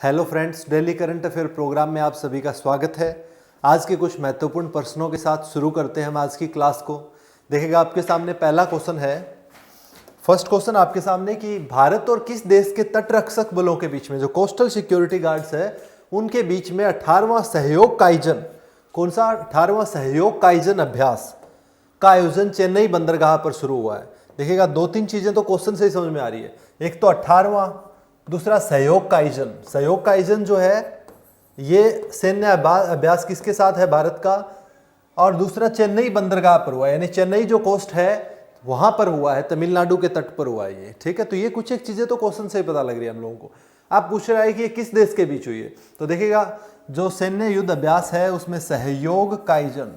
Hello friends, daily current affair program में आप सभी का स्वागत है। आज के कुछ महत्वपूर्ण प्रश्नों के साथ शुरू करते हैं हम आज की क्लास को। देखिएगा आपके सामने पहला क्वेश्चन है। फर्स्ट क्वेश्चन आपके सामने कि भारत और किस देश के तटरक्षक बलों के बीच में, जो कोस्टल सिक्योरिटी गार्ड्स है, उनके बीच में 18वां सहयोग काइजन, कौन सा 18वां सहयोग काइजन अभ्यास का आयोजन चेन्नई बंदरगाह पर शुरू हुआ है। देखिएगा दो तीन चीजें तो क्वेश्चन से ही समझ में आ रही है। एक तो 18वां, दूसरा सहयोग काइजन। सहयोग काइजन जो है ये सैन्य अभ्यास किसके साथ है, भारत का, और दूसरा चेन्नई बंदरगाह पर हुआ है, यानी चेन्नई जो कोस्ट है वहां पर हुआ है, तमिलनाडु के तट पर हुआ है ये। ठीक है, तो ये कुछ एक चीजें तो क्वेश्चन से ही पता लग रही है हम लोगों को। आप पूछ रहे हैं कि ये किस देश के बीच हुई है, तो देखिएगा जो सैन्य युद्ध अभ्यास है उसमें सहयोग काइजन,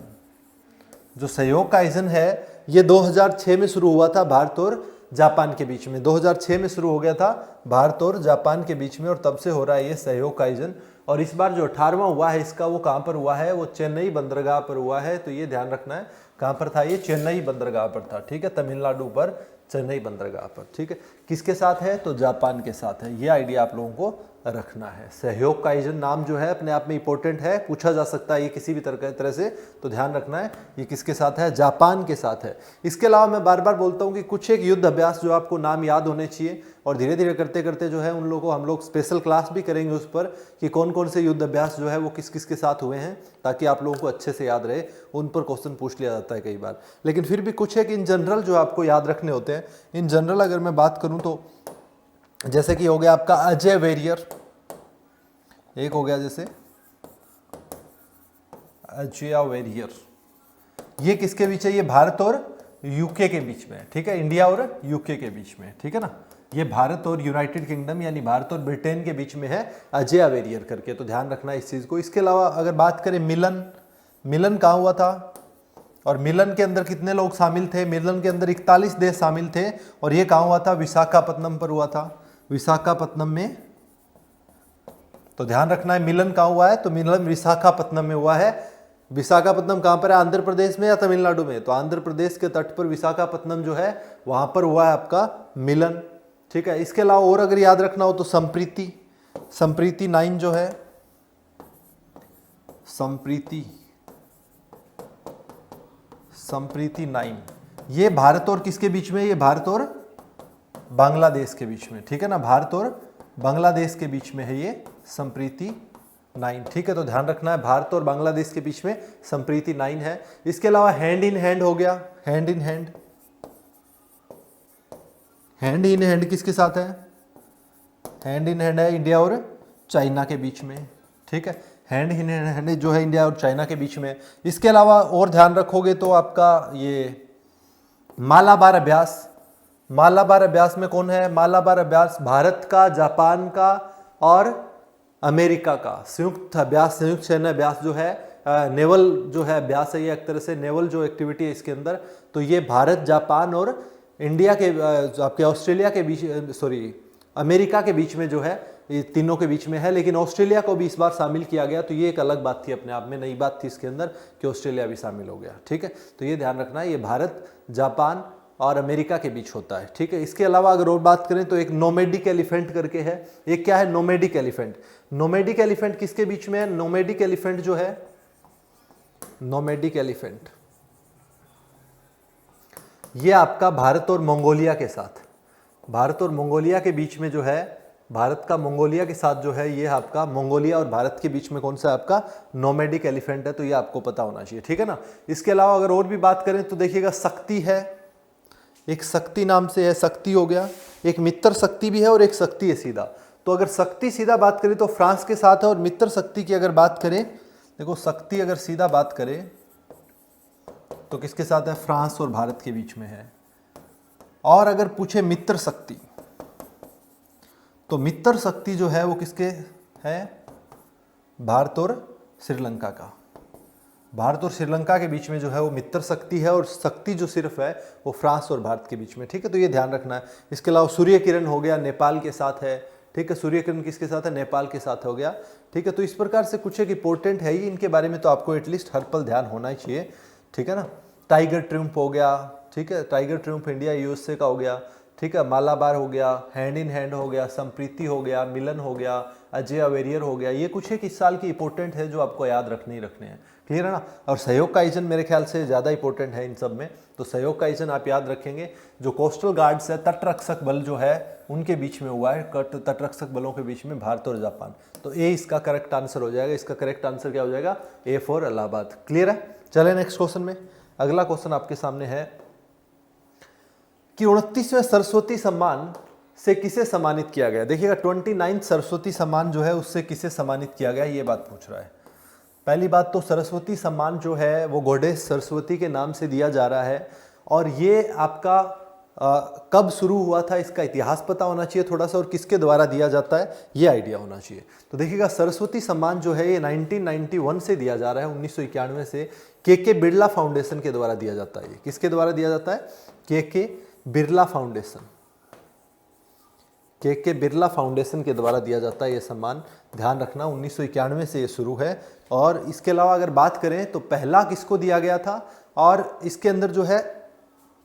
जो सहयोग काइजन है ये 2006 में शुरू हुआ था भारत और जापान के बीच में। 2006 में शुरू हो गया था भारत और जापान के बीच में, और तब से हो रहा है ये सहयोग काइजन। और इस बार जो 18वां हुआ है इसका, वो कहां पर हुआ है, वो चेन्नई बंदरगाह पर हुआ है। तो ये ध्यान रखना है, कहां पर था ये, चेन्नई बंदरगाह पर था। ठीक है, तमिलनाडु पर चेन्नई बंदरगाह पर। ठीक है, किसके साथ है, तो जापान के साथ है। ये आइडिया आप लोगों को रखना है। सहयोग काइजन नाम जो है अपने आप में इंपॉर्टेंट है, पूछा जा सकता है ये किसी भी तरह से, तो ध्यान रखना है ये किसके साथ है, जापान के साथ है। इसके अलावा मैं बार बार बोलता हूँ कि कुछ एक युद्ध अभ्यास जो आपको नाम याद होने चाहिए, और धीरे धीरे करते करते जो है उन लोगों को हम लोग स्पेशल क्लास भी करेंगे उस पर कि कौन कौन से युद्ध अभ्यास जो है वो किस किस के साथ हुए हैं, ताकि आप लोगों को अच्छे से याद रहे। उन पर क्वेश्चन पूछ लिया जाता है कई बार, लेकिन फिर भी कुछ एक इन जनरल जो आपको याद रखने होते हैं। इन जनरल अगर मैं बात करूं तो जैसे कि हो गया आपका अजय वेरियर, एक हो गया जैसे अजय वेरियर, ये किसके बीच है, ये भारत और यूके के बीच में है। ठीक है, इंडिया और यूके के बीच में। ठीक है ना, ये भारत और यूनाइटेड किंगडम यानी भारत और ब्रिटेन के बीच में है अजय वेरियर करके, तो ध्यान रखना इस चीज को। इसके अलावा अगर बात करें मिलन, मिलन कहाँ हुआ था, और मिलन के अंदर कितने लोग शामिल थे, मिलन के अंदर 41 देश शामिल थे, और ये कहाँ हुआ था, विशाखापत्तनम पर हुआ था, विशाखापत्तनम में। तो ध्यान रखना है मिलन कहाँ हुआ है, तो मिलन विशाखापत्तनम में हुआ है। विशाखापत्तनम कहाँ पर है, आंध्र प्रदेश में या तमिलनाडु में, तो आंध्र प्रदेश के तट पर विशाखापत्तनम जो है वहां पर हुआ है आपका मिलन। ठीक है, इसके अलावा और अगर याद रखना हो तो संप्रीति, संप्रीति 9 जो है, संप्रीति, संप्रीति 9, ये भारत और किसके बीच में, ये भारत और बांग्लादेश के बीच में। ठीक है ना, भारत और बांग्लादेश के बीच में है ये संप्रीति 9। ठीक है, तो ध्यान रखना है भारत और बांग्लादेश के बीच में संप्रीति 9 है। इसके अलावा हैंड इन हैंड हो गया, hand in hand, hand in hand किसके साथ है, हैंड इन हैंड है इंडिया और चाइना के बीच में। ठीक है, हैंड इन हैंड जो है इंडिया और चाइना के बीच में। इसके अलावा और ध्यान रखोगे तो आपका ये मालाबार अभ्यास, मालाबार अभ्यास में कौन है, मालाबार अभ्यास भारत का, जापान का और अमेरिका का संयुक्त अभ्यास, संयुक्त सैन्य अभ्यास जो है, नेवल जो है अभ्यास है, ये एक तरह से नेवल जो एक्टिविटी है इसके अंदर। तो ये भारत, जापान और इंडिया के, आपके ऑस्ट्रेलिया के बीच, सॉरी अमेरिका के बीच में जो है, ये तीनों के बीच में है, लेकिन ऑस्ट्रेलिया को भी इस बार शामिल किया गया। तो ये एक अलग बात थी, अपने आप में नई बात थी इसके अंदर कि ऑस्ट्रेलिया भी शामिल हो गया। ठीक है, तो ये ध्यान रखना है, ये भारत, जापान और अमेरिका के बीच होता है। ठीक है, इसके अलावा अगर और बात करें तो एक नोमैडिक एलिफेंट करके है। एक क्या है, नोमैडिक एलिफेंट। नोमैडिक एलिफेंट किसके बीच में है, नोमैडिक एलिफेंट जो है, नोमैडिक एलिफेंट ये आपका भारत और मंगोलिया के साथ, भारत और मंगोलिया के बीच में जो है, भारत का मंगोलिया के साथ जो है, ये आपका मंगोलिया और भारत के बीच में कौन सा आपका नोमैडिक एलिफेंट है। तो ये आपको पता होना चाहिए। ठीक है ना, इसके अलावा अगर और भी बात करें तो देखिएगा शक्ति है, एक शक्ति नाम से है, शक्ति हो गया, एक मित्र शक्ति भी है और एक शक्ति है सीधा। तो अगर शक्ति सीधा बात करें तो फ्रांस के साथ है, और मित्र शक्ति की अगर बात करें, देखो शक्ति अगर सीधा बात करें तो किसके साथ है, फ्रांस और भारत के बीच में है। और अगर पूछे मित्र शक्ति, तो मित्र शक्ति जो है वो किसके है, भारत और श्रीलंका का, भारत और श्रीलंका के बीच में जो है वो मित्र शक्ति है, और शक्ति जो सिर्फ है वो फ्रांस और भारत के बीच में। ठीक है, तो ये ध्यान रखना है। इसके अलावा सूर्य किरण हो गया, नेपाल के साथ है। ठीक है, सूर्य किरण किसके साथ है, नेपाल के साथ हो गया। ठीक है, तो इस प्रकार से कुछ एक इंपॉर्टेंट है ही, इनके बारे में तो आपको एटलीस्ट हर पल ध्यान होना ही चाहिए। ठीक है ना, टाइगर ट्रिम्प हो गया। ठीक है, टाइगर ट्रिम्प इंडिया यूएसए का हो गया। ठीक है, मालाबार हो गया, हैंड इन हैंड हो गया, संप्रीति हो गया, मिलन हो गया, अजय अवेरियर हो गया। ये कुछ एक इस साल की इंपॉर्टेंट है जो आपको याद रखने ही रखने हैं। क्लियर है ना। और सहयोग का आयोजन मेरे ख्याल से ज़्यादा इंपॉर्टेंट है इन सब में, तो सहयोग का आयोजन आप याद रखेंगे। जो कोस्टल गार्ड्स है, तटरक्षक बल जो है उनके बीच में हुआ है, तटरक्षक बलों के बीच में भारत और जापान। तो ए इसका करेक्ट आंसर हो जाएगा। इसका करेक्ट आंसर क्या हो जाएगा? ए फॉर इलाहाबाद। क्लियर है। चले नेक्स्ट क्वेश्चन में। अगला क्वेश्चन आपके सामने है कि 29वें सरस्वती सम्मान से किसे सम्मानित किया गया। देखिएगा 29 सरस्वती सम्मान जो है उससे किसे सम्मानित किया गया, ये बात पूछ रहा है। पहली बात तो सरस्वती सम्मान जो है वो गॉडेस सरस्वती के नाम से दिया जा रहा है, और ये आपका कब शुरू हुआ था इसका इतिहास पता होना चाहिए थोड़ा सा, और किसके द्वारा दिया जाता है ये आइडिया होना चाहिए। तो देखिएगा सरस्वती सम्मान जो है ये 1991 से दिया जा रहा है, 1991 से के बिरला फाउंडेशन के द्वारा दिया जाता है। ये किसके द्वारा दिया जाता है? के बिरला फाउंडेशन, के बिरला फाउंडेशन के द्वारा दिया जाता है ये सम्मान। ध्यान रखना 1991 से ये शुरू है। और इसके अलावा अगर बात करें तो पहला किसको दिया गया था, और इसके अंदर जो है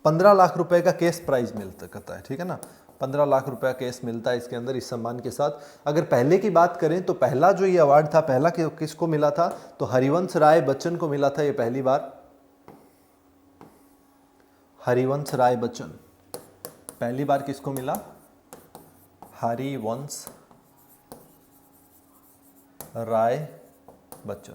15 लाख रुपए का कैश प्राइज मिलता है। ठीक है ना, 15 लाख रुपए कैश मिलता है इसके अंदर इस सम्मान के साथ। अगर पहले की बात करें तो पहला जो ये अवार्ड था, पहला किसको मिला था? तो हरिवंश राय बच्चन को मिला था ये पहली बार। हरिवंश राय बच्चन पहली बार किसको मिला? हरिवंश राय बच्चन।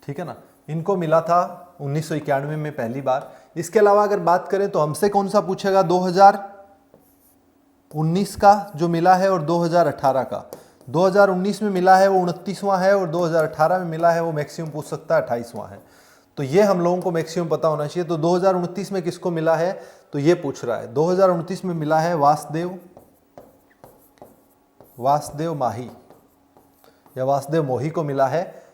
ठीक है ना, इनको मिला था 1991 में पहली बार। इसके अलावा अगर बात करें तो हमसे कौन सा पूछेगा? 2019 का जो मिला है और 2018 का। 2019 में मिला है वो 29वां है, और 2018 में मिला है वो मैक्सिमम पूछ सकता है 28वां है। तो ये हम लोगों को मैक्सिमम पता होना चाहिए। तो 2029 में किसको मिला है तो ये पूछ रहा है। 2029 में मिला है वासुदेव माही या वासुदेव मोही को मिला है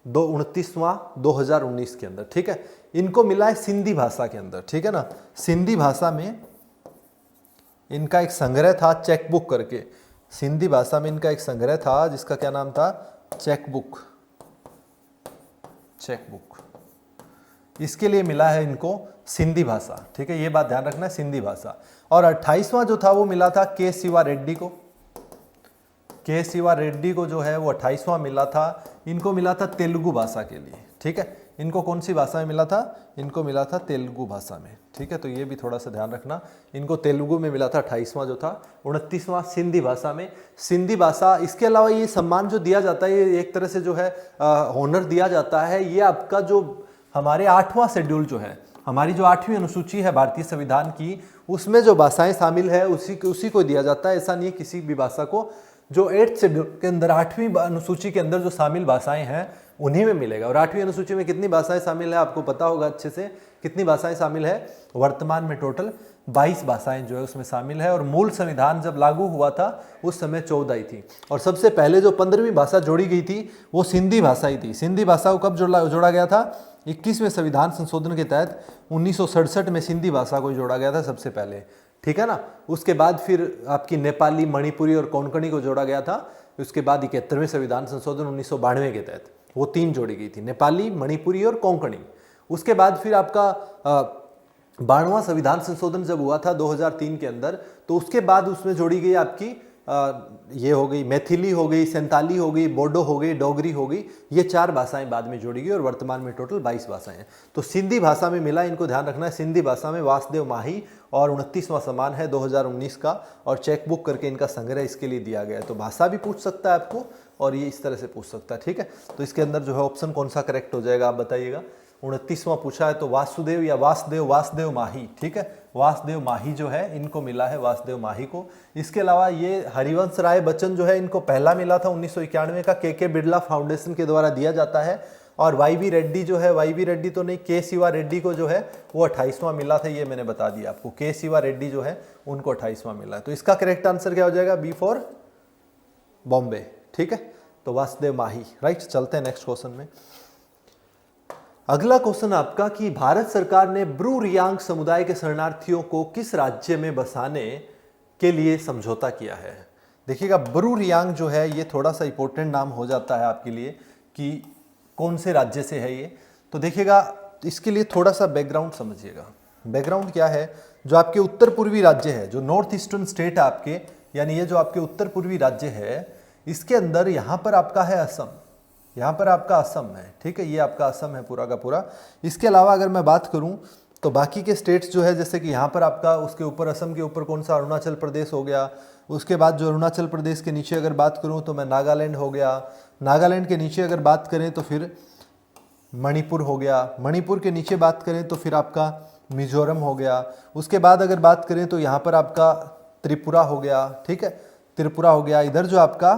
29वां 2019 के अंदर। ठीक है, इनको मिला है सिंधी भाषा के अंदर। ठीक है ना, सिंधी भाषा में इनका एक संग्रह था चेकबुक करके। सिंधी भाषा में इनका एक संग्रह था जिसका क्या नाम था? चेकबुक। इसके लिए मिला है इनको सिंधी भाषा। ठीक है, ये बात ध्यान रखना है, सिंधी भाषा। और 28वां जो था वो मिला था के शिवा रेड्डी को। के शिवा रेड्डी को जो है वो 28वां मिला था। इनको मिला था तेलुगु भाषा के लिए। ठीक है, इनको कौन सी भाषा में मिला था? इनको मिला था तेलुगु भाषा में। ठीक है, तो ये भी थोड़ा सा ध्यान रखना, इनको तेलुगु में मिला था 28वां जो था। 29वां सिंधी भाषा में। सिंधी भाषा, इसके अलावा ये सम्मान जो दिया जाता है ये एक तरह से जो है ऑनर दिया जाता है। ये आपका जो हमारे 8वां शेड्यूल जो है, हमारी जो 8वीं अनुसूची है भारतीय संविधान की, उसमें जो भाषाएं शामिल है उसी को दिया जाता है। ऐसा नहीं है किसी भी भाषा को, जो 8th शेड्यूल के अंदर 8वीं अनुसूची के अंदर जो शामिल भाषाएं हैं उन्हीं में मिलेगा। और 8वीं अनुसूची में कितनी भाषाएं शामिल है आपको पता होगा अच्छे से, कितनी भाषाएं शामिल है? वर्तमान में टोटल 22 भाषाएं जो है उसमें शामिल है। और मूल संविधान जब लागू हुआ था उस समय 14 ही थी। और सबसे पहले जो 15वीं भाषा जोड़ी गई थी वो सिंधी भाषा ही थी। सिंधी भाषा को कब जोड़ा गया था? 21वें संविधान संशोधन के तहत 1967 में सिंधी भाषा को जोड़ा गया था सबसे पहले। ठीक है ना, उसके बाद फिर आपकी नेपाली, मणिपुरी और कोंकणी को जोड़ा गया था। उसके बाद 71वें संविधान संशोधन 1992 के तहत वो 3 जोड़ी गई थी, नेपाली, मणिपुरी और कोंकणी। उसके बाद फिर आपका 92वां संविधान संशोधन जब हुआ था 2003 के अंदर, तो उसके बाद उसमें जोड़ी गई आपकी ये हो गई मैथिली हो गई, संताली हो गई, बोडो हो गई, डोगरी हो गई। ये 4 भाषाएं बाद में जोड़ी गई और वर्तमान में टोटल 22 भाषाएं हैं। तो सिंधी भाषा में मिला, इनको ध्यान रखना है। सिंधी भाषा में वासुदेव माही, और 29वां सम्मान है 2019 का, और चेकबुक करके इनका संग्रह इसके लिए दिया गया है। तो भाषा भी पूछ सकता है आपको, और ये इस तरह से पूछ सकता है। ठीक है, तो इसके अंदर जो है ऑप्शन कौन सा करेक्ट हो जाएगा आप बताइएगा। 29वां पूछा है तो वासुदेव या वासुदेव माही। ठीक है, वासुदेव माही जो है इनको मिला है, वासुदेव माही को। इसके अलावा ये हरिवंश राय बच्चन जो है इनको पहला मिला था 1991 का, के बिरला फाउंडेशन के द्वारा दिया जाता है। और वाई रेड्डी जो है, वाई रेड्डी तो नहीं, के शिवा रेड्डी को जो है वो 28वां मिला था, ये मैंने बता दिया आपको। के शिवा रेड्डी जो है उनको 28वां मिला है। तो इसका करेक्ट आंसर क्या हो जाएगा? B for Bombay. ठीक है, तो वासुदेव माही। राइट, चलते हैं नेक्स्ट क्वेश्चन में। अगला क्वेश्चन आपका कि भारत सरकार ने ब्रू रियांग समुदाय के शरणार्थियों को किस राज्य में बसाने के लिए समझौता किया है। देखिएगा ब्रू रियांग जो है ये थोड़ा सा इंपॉर्टेंट नाम हो जाता है आपके लिए कि कौन से राज्य से है ये। तो देखिएगा इसके लिए थोड़ा सा बैकग्राउंड समझिएगा। बैकग्राउंड क्या है, जो आपके उत्तर पूर्वी राज्य है, जो नॉर्थ ईस्टर्न स्टेट है आपके, यानी ये जो आपके उत्तर पूर्वी राज्य है, इसके अंदर यहाँ पर आपका है असम, यहाँ पर आपका असम है, ठीक है, ये आपका असम है पूरा का पूरा। इसके अलावा अगर मैं बात करूँ तो बाकी के स्टेट्स जो है, जैसे कि यहाँ पर आपका उसके ऊपर असम के ऊपर कौन सा, अरुणाचल प्रदेश हो गया। उसके बाद जो अरुणाचल प्रदेश के नीचे अगर बात करूँ तो मैं नागालैंड हो गया। नागालैंड के नीचे अगर बात करें तो फिर मणिपुर हो गया। मणिपुर के नीचे बात करें तो फिर आपका मिजोरम हो गया। उसके बाद अगर बात करें तो यहाँ पर आपका त्रिपुरा हो गया, ठीक है, त्रिपुरा हो गया। इधर जो आपका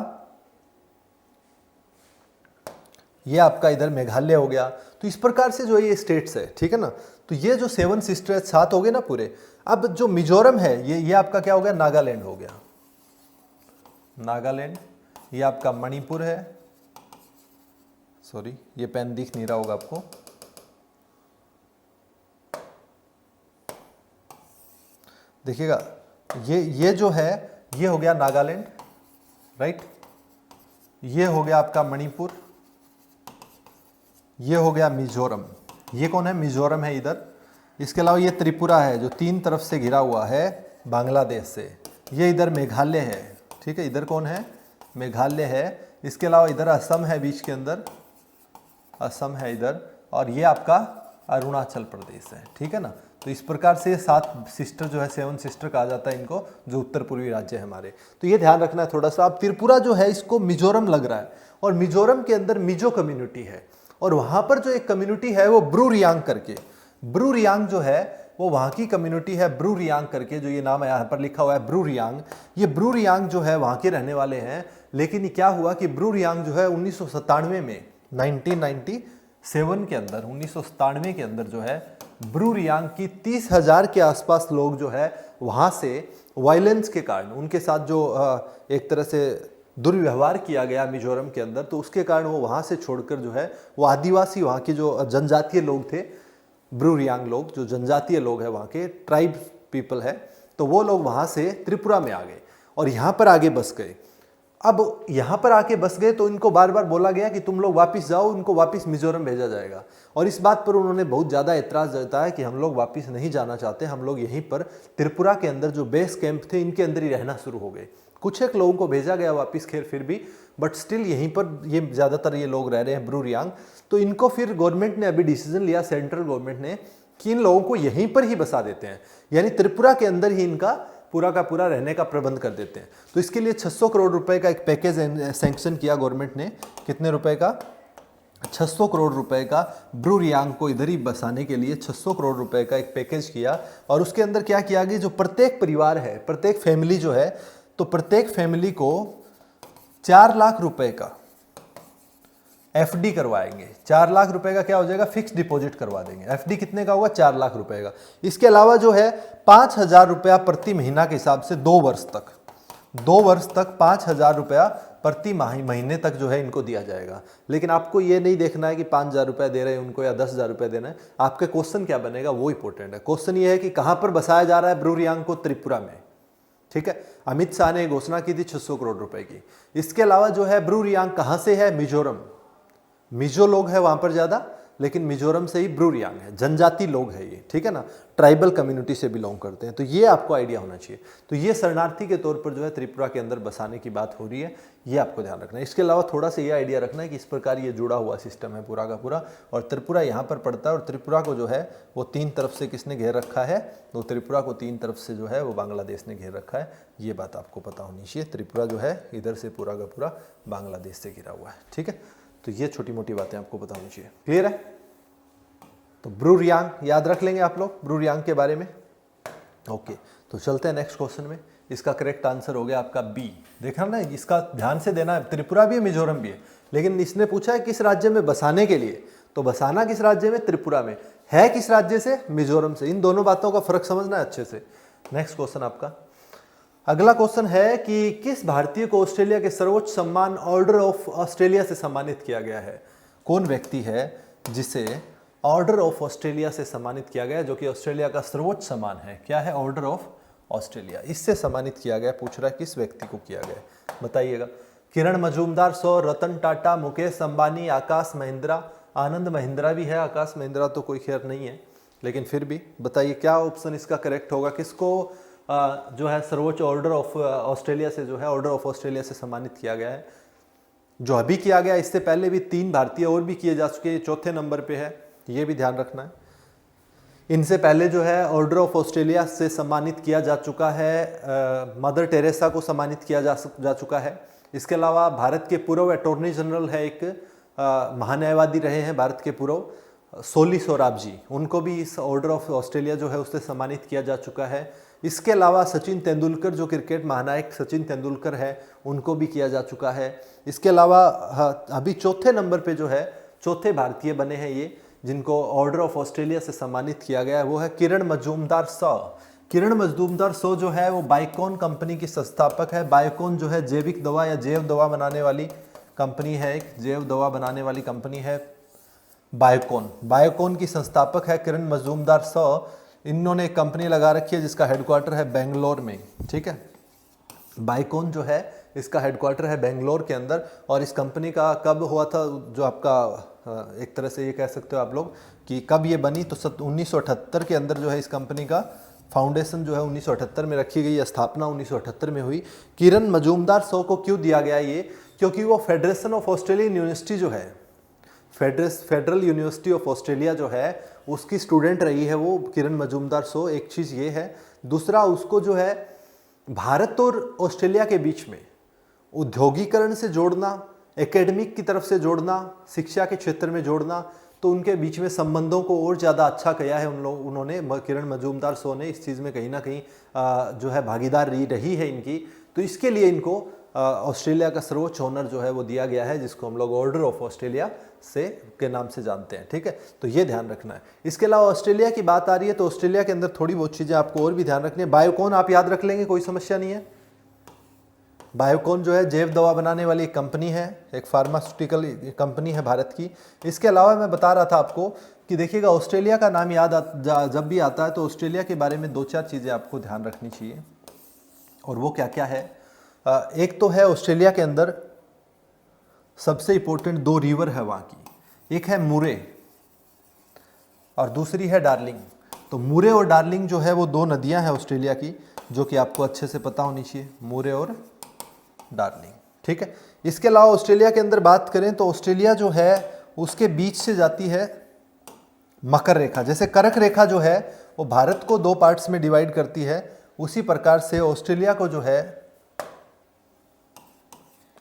ये आपका इधर मेघालय हो गया। तो इस प्रकार से जो ये स्टेट्स है, ठीक है ना, तो ये जो 7 सिस्टर 7 हो गए ना पूरे। अब जो मिजोरम है ये आपका क्या हो गया, नागालैंड हो गया, नागालैंड। ये आपका मणिपुर है, सॉरी ये पेन दिख नहीं रहा होगा आपको, देखिएगा, ये जो है ये हो गया नागालैंड, राइट। ये हो गया आपका मणिपुर, ये हो गया मिजोरम। ये कौन है, मिजोरम है इधर। इसके अलावा ये त्रिपुरा है जो 3 तरफ से घिरा हुआ है बांग्लादेश से। ये इधर मेघालय है, ठीक है, इधर कौन है, मेघालय है। इसके अलावा इधर असम है, बीच के अंदर असम है इधर, और ये आपका अरुणाचल प्रदेश है, ठीक है ना। तो इस प्रकार से 7 सिस्टर जो है, 7 सिस्टर कहा जाता है इनको, जो उत्तर पूर्वी राज्य है हमारे। तो ये ध्यान रखना है थोड़ा सा। अब त्रिपुरा जो है इसको मिजोरम लग रहा है, और मिजोरम के अंदर मिजो कम्युनिटी है, और वहां पर जो एक कम्युनिटी है वो ब्रू रियांग करके, ब्रू रियांग जो है वो वहाँ की कम्युनिटी है, ब्रू रियांग करके, जो ये नाम यहाँ पर लिखा हुआ है ब्रू रियांग। ये ब्रू रियांग जो है वहाँ के रहने वाले हैं। लेकिन क्या हुआ कि ब्रू रियांग जो है 1997 में, 1997 के अंदर, 1997 के अंदर जो है ब्रू रियांग की 30,000 के आसपास लोग जो है वहाँ से वायलेंस के कारण, उनके साथ जो एक तरह से दुर्व्यवहार किया गया मिजोरम के अंदर, तो उसके कारण वो वहाँ से छोड़कर जो है वो आदिवासी, वहाँ के जो जनजातीय लोग थे, ब्रू रियांग लोग, जो जनजातीय लोग हैं वहाँ के, ट्राइब पीपल है, तो वो लोग वहाँ से त्रिपुरा में आ गए और यहाँ पर आगे बस गए। अब यहाँ पर आके बस गए तो इनको बार बार बोला गया कि तुम लोग वापस जाओ, इनको वापस मिजोरम भेजा जाएगा। और इस बात पर उन्होंने बहुत ज़्यादा एतराज़ जताया कि हम लोग वापस नहीं जाना चाहते, हम लोग यहीं पर त्रिपुरा के अंदर जो बेस कैंप थे इनके अंदर ही रहना शुरू हो गए। कुछ एक लोगों को भेजा गया वापस, खैर फिर भी, बट स्टिल यहीं पर ये ज़्यादातर ये लोग रह रहे हैं, ब्रू रियांग। तो इनको फिर गवर्नमेंट ने अभी डिसीजन लिया, सेंट्रल गवर्नमेंट ने, कि इन लोगों को यहीं पर ही बसा देते हैं, यानी त्रिपुरा के अंदर ही इनका पूरा का पूरा रहने का प्रबंध कर देते हैं। तो इसके लिए 600 करोड़ रुपए का एक पैकेज सैंक्शन किया गवर्नमेंट ने। कितने रुपए का, 600 करोड़ रुपए का ब्रू रियांग को इधर ही बसाने के लिए 600 करोड़ रुपए का एक पैकेज किया। और उसके अंदर क्या किया गया, जो प्रत्येक परिवार है, प्रत्येक फैमिली जो है, तो प्रत्येक फैमिली को 4 लाख रुपए का एफडी करवाएंगे। 4 लाख रुपए का क्या हो जाएगा, फिक्स डिपॉजिट करवा देंगे। एफडी कितने का होगा, 4 लाख रुपए का। इसके अलावा जो है 5,000 रुपया प्रति महीना के हिसाब से 2 वर्ष तक, 2 वर्ष तक 5,000 रुपया प्रति महीने तक जो है इनको दिया जाएगा। लेकिन आपको ये नहीं देखना है कि 5,000 रुपया दे रहे हैं उनको या 10,000 रुपया देना है। आपका क्वेश्चन क्या बनेगा वो इंपॉर्टेंट है। क्वेश्चन ये है कि कहां पर बसाया जा रहा है ब्रू रियांग को, त्रिपुरा में, ठीक है। अमित शाह ने घोषणा की थी 600 करोड़ रुपए की। इसके अलावा जो है ब्रू रियांग कहां से है, मिजोरम, मिजो लोग है वहां पर ज्यादा, लेकिन मिजोरम से ही ब्रू रियांग है, जनजाति लोग है ये, ठीक है ना, ट्राइबल कम्युनिटी से बिलोंग करते हैं। तो ये आपको आइडिया होना चाहिए। तो ये शरणार्थी के तौर पर जो है त्रिपुरा के अंदर बसाने की बात हो रही है, ये आपको ध्यान रखना है। इसके अलावा थोड़ा सा ये आइडिया रखना है कि इस प्रकार ये जुड़ा हुआ सिस्टम है पूरा का पूरा, और त्रिपुरा यहाँ पर पड़ता है। और त्रिपुरा को जो है वो 3 तरफ से किसने घेर रखा है, तो त्रिपुरा को 3 तरफ से जो है वो बांग्लादेश ने घेर रखा है। ये बात आपको पता होनी चाहिए। त्रिपुरा जो है इधर से पूरा का पूरा बांग्लादेश से घिरा हुआ है, ठीक है। तो ये छोटी मोटी बातें आपको पता होनी चाहिए। क्लियर है। तो ब्रू रियांग याद रख लेंगे आप लोग, ब्रू रियांग के बारे में। ओके, तो चलते हैं नेक्स्ट क्वेश्चन में। इसका करेक्ट आंसर हो गया आपका बी। देखा ना, इसका ध्यान से देना है। त्रिपुरा भी है, मिजोरम भी है, लेकिन इसने पूछा है किस राज्य में बसाने के लिए, तो बसाना किस राज्य में, त्रिपुरा में है। किस राज्य से, मिजोरम से। इन दोनों बातों का फर्क समझना है अच्छे से। नेक्स्ट क्वेश्चन आपका अगला क्वेश्चन है कि किस भारतीय को ऑस्ट्रेलिया के सर्वोच्च सम्मान ऑर्डर ऑफ ऑस्ट्रेलिया से सम्मानित किया गया है। कौन व्यक्ति है जिसे ऑर्डर ऑफ ऑस्ट्रेलिया से सम्मानित किया गया, जो कि ऑस्ट्रेलिया का सर्वोच्च सम्मान है। क्या है, ऑर्डर ऑफ ऑस्ट्रेलिया, इससे सम्मानित किया गया। पूछ रहा है किस व्यक्ति को किया गया, बताइएगा। किरण मजूमदार, सौ, रतन टाटा, मुकेश अंबानी, आकाश महिंद्रा। आनंद महिंद्रा भी है, आकाश महिंद्रा तो कोई खैर नहीं है। लेकिन फिर भी बताइए क्या ऑप्शन इसका करेक्ट होगा, किसको जो है सर्वोच्च ऑर्डर ऑफ ऑस्ट्रेलिया से जो है ऑर्डर ऑफ ऑस्ट्रेलिया से सम्मानित किया गया है। जो अभी किया गया, इससे पहले भी 3 भारतीय और भी किए जा चुके हैं, चौथे नंबर पे है, ये भी ध्यान रखना है। इनसे पहले जो है ऑर्डर ऑफ ऑस्ट्रेलिया से सम्मानित किया जा चुका है, मदर टेरेसा को सम्मानित किया जा चुका है। इसके अलावा भारत के पूर्व अटॉर्नी जनरल है एक महान्यायवादी रहे हैं भारत के पूर्व, सोली सोराब जी, उनको भी इस ऑर्डर ऑफ ऑस्ट्रेलिया जो है उससे सम्मानित किया जा चुका है। इसके अलावा सचिन तेंदुलकर, जो क्रिकेट महानायक सचिन तेंदुलकर है, उनको भी किया जा चुका है। इसके अलावा अभी चौथे नंबर पे जो है चौथे भारतीय बने हैं ये, जिनको ऑर्डर ऑफ ऑस्ट्रेलिया से सम्मानित किया गया है, वो है किरण मजूमदार शॉ। किरण मजूमदार शॉ जो है वो बायोकॉन कंपनी की संस्थापक है। बायोकॉन जो है जैविक दवा या जैव दवा बनाने वाली कंपनी है, एक जैव दवा बनाने वाली कंपनी है बायोकॉन। बायोकॉन की संस्थापक है किरण मजूमदार शॉ। इन्होंने एक कंपनी लगा रखी है जिसका हेडक्वार्टर है बेंगलोर में, ठीक है। बायोकॉन जो है इसका हेडक्वार्टर है बेंगलोर के अंदर। और इस कंपनी का कब हुआ था, जो आपका एक तरह से ये कह सकते हो आप लोग कि कब ये बनी, तो 1978 के अंदर जो है इस कंपनी का फाउंडेशन जो है 1978 में रखी गई, स्थापना 1978 में हुई। किरण मजूमदार शॉ को क्यों दिया गया ये, क्योंकि वो फेडरेशन ऑफ ऑस्ट्रेलियन यूनिवर्सिटी जो है, फेडरल यूनिवर्सिटी ऑफ ऑस्ट्रेलिया जो है उसकी स्टूडेंट रही है वो किरण मजूमदार शॉ। एक चीज़ ये है। दूसरा, उसको जो है भारत और ऑस्ट्रेलिया के बीच में औद्योगिकरण से जोड़ना, एकेडमिक की तरफ से जोड़ना, शिक्षा के क्षेत्र में जोड़ना, तो उनके बीच में संबंधों को और ज़्यादा अच्छा किया है उन्होंने। किरण मजूमदार शॉ ने इस चीज़ में कहीं ना कहीं जो है भागीदार रही है इनकी। तो इसके लिए इनको ऑस्ट्रेलिया का सर्वोच्च ऑनर जो है वो दिया गया है, जिसको हम लोग ऑर्डर ऑफ ऑस्ट्रेलिया से के नाम से जानते हैं, ठीक है। तो ये ध्यान रखना है। इसके अलावा ऑस्ट्रेलिया की बात आ रही है तो ऑस्ट्रेलिया के अंदर थोड़ी बहुत चीज़ें आपको और भी ध्यान रखनी है। बायोकॉन आप याद रख लेंगे, कोई समस्या नहीं है। बायोकॉन जो है जैव दवा बनाने वाली एक कंपनी है, एक फार्मास्यूटिकल कंपनी है भारत की। इसके अलावा मैं बता रहा था आपको कि देखिएगा ऑस्ट्रेलिया का नाम जब भी आता है तो ऑस्ट्रेलिया के बारे में 2-4 चीज़ें आपको ध्यान रखनी चाहिए। और वो क्या क्या है, एक तो है ऑस्ट्रेलिया के अंदर सबसे इंपॉर्टेंट 2 रिवर है वहाँ की, एक है मुरे और दूसरी है डार्लिंग। तो मुरे और डार्लिंग जो है वो 2 नदियाँ हैं ऑस्ट्रेलिया की, जो कि आपको अच्छे से पता होनी चाहिए, मुरे और डार्लिंग, ठीक है। इसके अलावा ऑस्ट्रेलिया के अंदर बात करें तो ऑस्ट्रेलिया जो है उसके बीच से जाती है मकर रेखा। जैसे कर्क रेखा जो है वो भारत को 2 पार्ट्स में डिवाइड करती है, उसी प्रकार से ऑस्ट्रेलिया को जो है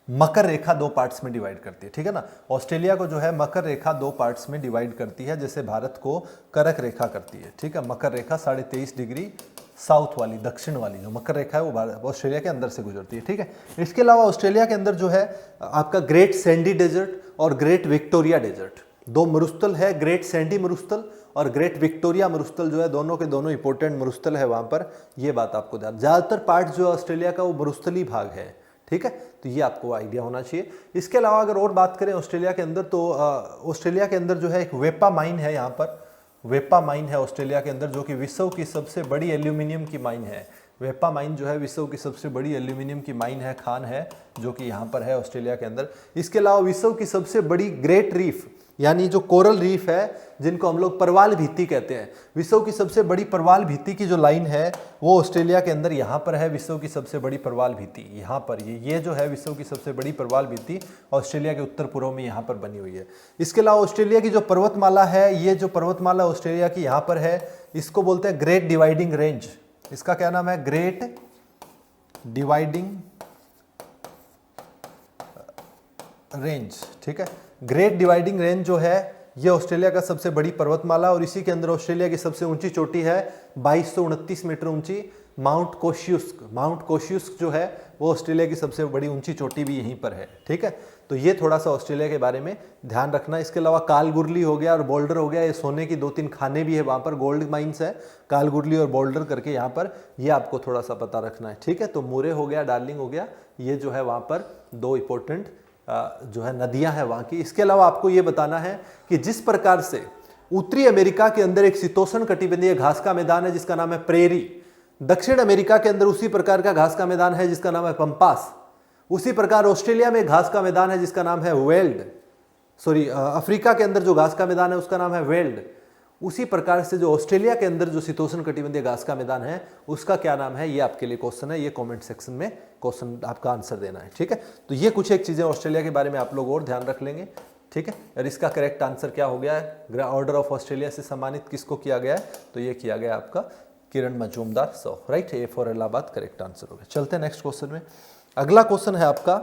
मकर रेखा 2 पार्ट्स में डिवाइड करती है, ठीक है ना। ऑस्ट्रेलिया को जो है मकर रेखा 2 पार्ट्स में डिवाइड करती है, जैसे भारत को कर्क रेखा करती है, ठीक है। मकर रेखा 23.5 डिग्री साउथ वाली, दक्षिण वाली जो मकर रेखा है वो ऑस्ट्रेलिया के अंदर से गुजरती है, ठीक है। इसके अलावा ऑस्ट्रेलिया के अंदर जो है आपका ग्रेट सैंडी डेजर्ट और ग्रेट विक्टोरिया डेजर्ट, 2 मरुस्थल है, ग्रेट सैंडी मरुस्थल और ग्रेट विक्टोरिया मरुस्थल जो है, दोनों के दोनों इंपॉर्टेंट मरुस्थल है वहाँ पर। ये बात आपको ध्यान, ज़्यादातर पार्ट जो है ऑस्ट्रेलिया का वो मरुस्थली भाग है, ठीक है। तो ये आपको आइडिया होना चाहिए। इसके अलावा अगर और बात करें ऑस्ट्रेलिया के अंदर तो ऑस्ट्रेलिया के अंदर जो है एक वेपा माइन है, यहाँ पर वेपा माइन है ऑस्ट्रेलिया के अंदर, जो कि विश्व की सबसे बड़ी एल्यूमिनियम की माइन है। वेपा माइन जो है विश्व की सबसे बड़ी एल्यूमिनियम की माइन है, खान है, जो कि यहाँ पर है ऑस्ट्रेलिया के अंदर। इसके अलावा विश्व की सबसे बड़ी ग्रेट रीफ, यानी जो कोरल रीफ है जिनको हम लोग परवाल भित्ति कहते हैं, विश्व की सबसे बड़ी परवाल भित्ति की जो लाइन है वो ऑस्ट्रेलिया के अंदर यहाँ पर है। विश्व की सबसे बड़ी परवाल भित्ति यहाँ पर, ये जो है विश्व की सबसे बड़ी परवाल भित्ति ऑस्ट्रेलिया के उत्तर पूर्व में यहाँ पर बनी हुई है। इसके अलावा ऑस्ट्रेलिया की जो पर्वतमाला है, ये जो पर्वतमाला ऑस्ट्रेलिया की यहाँ पर है, इसको बोलते हैं ग्रेट डिवाइडिंग रेंज। इसका क्या नाम है, ग्रेट डिवाइडिंग रेंज, ठीक है। ग्रेट डिवाइडिंग रेंज जो है ये ऑस्ट्रेलिया का सबसे बड़ी पर्वतमाला, और इसी के अंदर ऑस्ट्रेलिया की सबसे ऊंची चोटी है 2229 मीटर ऊंची माउंट कोशियुस्क। माउंट कोशियुस्क जो है वो ऑस्ट्रेलिया की सबसे बड़ी ऊंची चोटी भी यहीं पर है, ठीक है। तो ये थोड़ा सा ऑस्ट्रेलिया के बारे में ध्यान रखना। इसके अलावा कालगुरली हो गया और बोल्डर हो गया, ये सोने की 2-3 खाने भी है वहाँ पर, गोल्ड माइंस है कालगुरली और बोल्डर करके यहाँ पर, ये आपको थोड़ा सा पता रखना है, ठीक है। तो मुरे हो गया, डार्लिंग हो गया, ये जो है वहाँ पर 2 इंपॉर्टेंट जो है नदियां हैं वहाँ की। इसके अलावा आपको ये बताना है कि जिस प्रकार से उत्तरी अमेरिका के अंदर एक शीतोष्ण कटिबंधीय घास का मैदान है जिसका नाम है प्रेरी, दक्षिण अमेरिका के अंदर उसी प्रकार का घास का मैदान है जिसका नाम है पंपास, उसी प्रकार ऑस्ट्रेलिया में घास का मैदान है जिसका नाम है अफ्रीका के अंदर जो घास का मैदान है उसका नाम है वेल्ड, उसी प्रकार से जो ऑस्ट्रेलिया के अंदर जो शीतोष्ण कटिबंधीय घास का मैदान है उसका क्या नाम है, ये आपके लिए क्वेश्चन है, ये कमेंट सेक्शन में क्वेश्चन आपका आंसर देना है। ठीक है, तो ये कुछ एक चीजें ऑस्ट्रेलिया के बारे में आप लोग और ध्यान रख लेंगे। ठीक है, और इसका करेक्ट आंसर क्या हो गया है, ऑर्डर ऑफ ऑस्ट्रेलिया से सम्मानित किसको किया गया है, तो ये किया गया आपका Kiran Majumdar so, right, A for Allahabad correct answer हो गया। चलते हैं नेक्स्ट क्वेश्चन में। अगला क्वेश्चन है आपका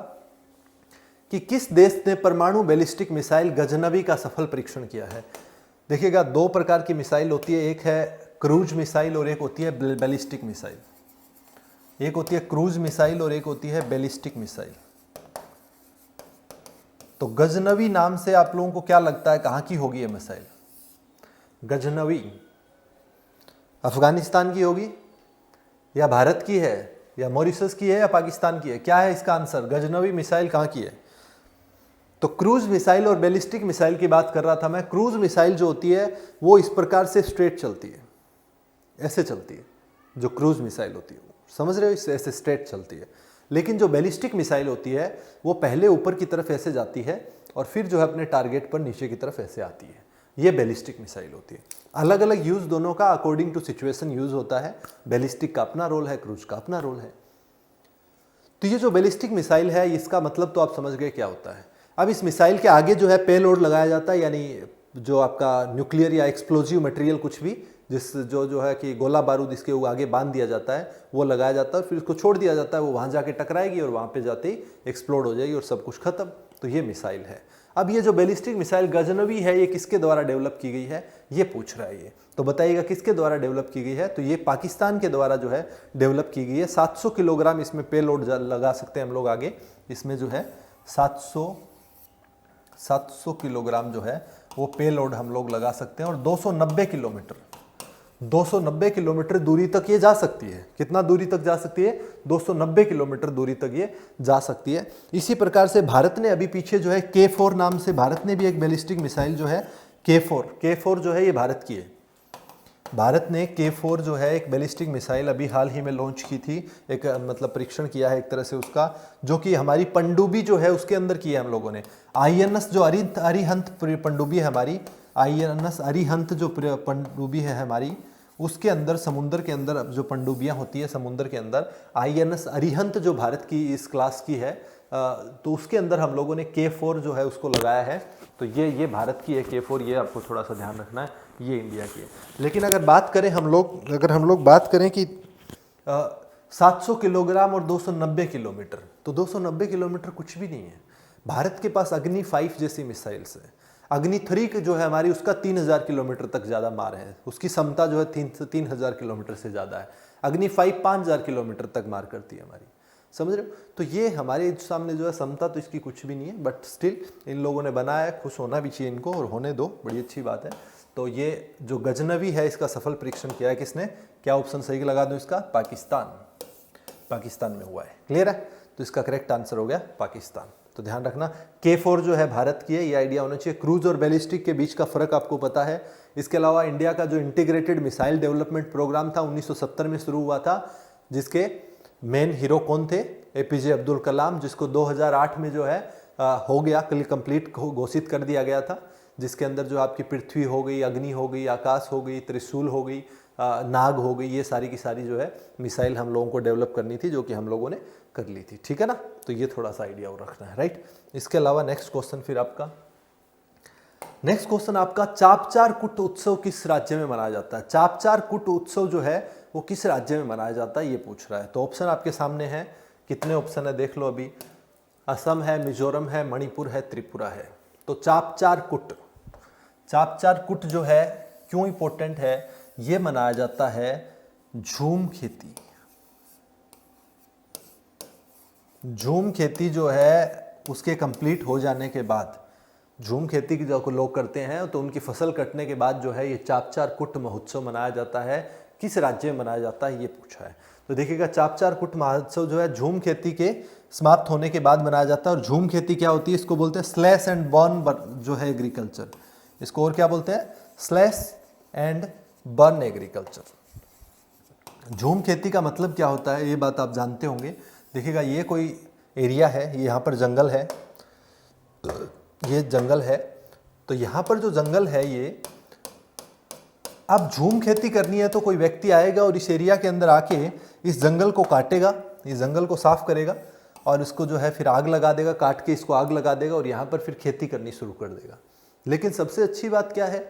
कि किस देश ने परमाणु बैलिस्टिक मिसाइल गजनवी का सफल परीक्षण किया है। देखिएगा, दो प्रकार की मिसाइल होती है, एक है क्रूज मिसाइल और एक होती है बैलिस्टिक मिसाइल। एक होती है क्रूज मिसाइल और एक होती है बैलिस्टिक मिसाइल। तो गजनवी नाम से आप लोगों को क्या लगता है कहां की होगी ये मिसाइल? गजनवी अफगानिस्तान की होगी या भारत की है या मॉरिशस की है या पाकिस्तान की है? क्या है इसका आंसर? गजनवी मिसाइल कहां की है? तो क्रूज मिसाइल और बैलिस्टिक मिसाइल की बात कर रहा था मैं। क्रूज मिसाइल जो होती है वो इस प्रकार से स्ट्रेट चलती है, ऐसे चलती है जो क्रूज मिसाइल होती है, समझ रहे हो, इससे ऐसे स्ट्रेट चलती है। लेकिन जो बैलिस्टिक मिसाइल होती है वो पहले ऊपर की तरफ ऐसे जाती है और फिर जो है अपने टारगेट पर नीचे की तरफ ऐसे आती है, ये बैलिस्टिक मिसाइल होती है। अलग अलग यूज दोनों का अकॉर्डिंग टू सिचुएशन यूज होता है। बैलिस्टिक का अपना रोल है, क्रूज का अपना रोल है। तो ये जो बैलिस्टिक मिसाइल है इसका मतलब तो आप समझ गए क्या होता है। अब इस मिसाइल के आगे जो है पेलोड लगाया जाता है, यानी जो आपका न्यूक्लियर या एक्सप्लोजिव मटेरियल कुछ भी जिस जो है कि गोला बारूद इसके आगे बांध दिया जाता है वो लगाया जाता है और फिर उसको छोड़ दिया जाता है, वो वहाँ जाके टकराएगी और वहाँ पे जाते ही एक्सप्लोड हो जाएगी और सब कुछ खत्म। तो ये मिसाइल है। अब ये जो बैलिस्टिक मिसाइल गजनवी है ये किसके द्वारा डेवलप की गई है, ये पूछ रहा है ये। तो बताइएगा किसके द्वारा डेवलप की गई है? तो ये पाकिस्तान के द्वारा जो है डेवलप की गई है। 700 किलोग्राम इसमें पेलोड लगा सकते हैं हम लोग आगे। इसमें जो है 700 किलोग्राम जो है वो पेलोड हम लोग लगा सकते हैं और 290 किलोमीटर दूरी तक ये जा सकती है। कितना दूरी तक जा सकती है? 290 किलोमीटर दूरी तक ये जा सकती है। इसी प्रकार से भारत ने अभी पीछे जो है K4 नाम से भारत ने भी एक बैलिस्टिक मिसाइल जो है K4 जो है ये भारत की है। भारत ने K4 जो है एक बैलिस्टिक मिसाइल अभी हाल ही में लॉन्च की थी, एक मतलब परीक्षण किया है एक तरह से उसका, जो कि हमारी पनडुब्बी जो है उसके अंदर की है हम लोगों ने। INS जो अरिहंत पनडुब्बी है हमारी, INS अरिहंत जो पनडुब्बी है हमारी, उसके अंदर समुद्र के अंदर जो पनडुब्बियाँ होती है समुद्र के अंदर, INS अरिहंत जो भारत की इस क्लास की है, तो उसके अंदर हम लोगों ने K4 जो है उसको लगाया है। तो ये भारत की है K4, ये आपको थोड़ा सा ध्यान रखना है, ये इंडिया की है। लेकिन अगर बात करें हम लोग बात करें कि 700 किलोग्राम और 290 किलोमीटर, तो 290 किलोमीटर कुछ भी नहीं है। भारत के पास अग्नि 5 जैसी मिसाइल्स है। अग्नि 3 जो है हमारी उसका 3000 किलोमीटर तक ज़्यादा मार है, उसकी क्षमता जो है 3000 किलोमीटर से ज़्यादा है। अग्नि 5 5000 किलोमीटर तक मार करती है हमारी, समझ रहे हो। तो ये हमारे सामने जो है क्षमता तो इसकी कुछ भी नहीं है, बट स्टिल इन लोगों ने बनाया है, खुश होना भी चाहिए इनको और होने दो, बड़ी अच्छी बात है। तो ये जो गजनवी है इसका सफल परीक्षण किया है किसने? क्या ऑप्शन सही लगा दूं इसका? पाकिस्तान में हुआ है। क्लियर है? तो इसका करेक्ट आंसर हो गया पाकिस्तान। तो ध्यान रखना K4 जो है भारत की है, ये आइडिया होना चाहिए। क्रूज और बैलिस्टिक के बीच का फर्क आपको पता है। इसके अलावा इंडिया का जो इंटीग्रेटेड मिसाइल डेवलपमेंट प्रोग्राम था 1970 में शुरू हुआ था, जिसके मेन हीरो कौन थे? APJ अब्दुल कलाम, जिसको 2008 में जो है हो गया कंप्लीट घोषित कर दिया गया था, जिसके अंदर जो आपकी पृथ्वी हो गई, अग्नि हो गई, आकाश हो गई, त्रिशूल हो गई, नाग हो गई, ये सारी की सारी जो है मिसाइल हम लोगों को डेवलप करनी थी, जो कि हम लोगों ने कर ली थी। ठीक है ना? तो ये थोड़ा सा आइडिया और रखना है, राइट। इसके अलावा नेक्स्ट क्वेश्चन आपका चापचार कुट उत्सव किस राज्य में मनाया जाता है? चापचार कुट उत्सव जो है वो किस राज्य में मनाया जाता है, ये पूछ रहा है। तो ऑप्शन आपके सामने है, कितने ऑप्शन है देख लो अभी। असम है, मिजोरम है, मणिपुर है, त्रिपुरा है। तो चापचार कुट जो है क्यों इंपॉर्टेंट है? ये मनाया जाता है झूम खेती जो है उसके कंप्लीट हो जाने के बाद, झूम खेती की जो लोग करते हैं तो उनकी फसल कटने के बाद जो है ये चापचार कुट महोत्सव मनाया जाता है। किस राज्य में मनाया जाता है ये पूछा है। तो देखिएगा, चापचार कुट महोत्सव जो है झूम खेती के समाप्त होने के बाद मनाया जाता है। और झूम खेती क्या होती है? इसको बोलते हैं स्लैश एंड बर्न जो है एग्रीकल्चर। इसको और क्या बोलते हैं? Slash and burn agriculture. झूम खेती का मतलब क्या होता है ये बात आप जानते होंगे। देखिएगा, ये कोई एरिया है, ये यहाँ पर जंगल है, ये जंगल है। तो यहाँ पर जो जंगल है अब झूम खेती करनी है तो कोई व्यक्ति आएगा और इस एरिया के अंदर आके इस जंगल को काटेगा, इस जंगल को साफ करेगा और इसको जो है फिर आग लगा देगा, काट के इसको आग लगा देगा और यहाँ पर फिर खेती करनी शुरू कर देगा। लेकिन सबसे अच्छी बात क्या है,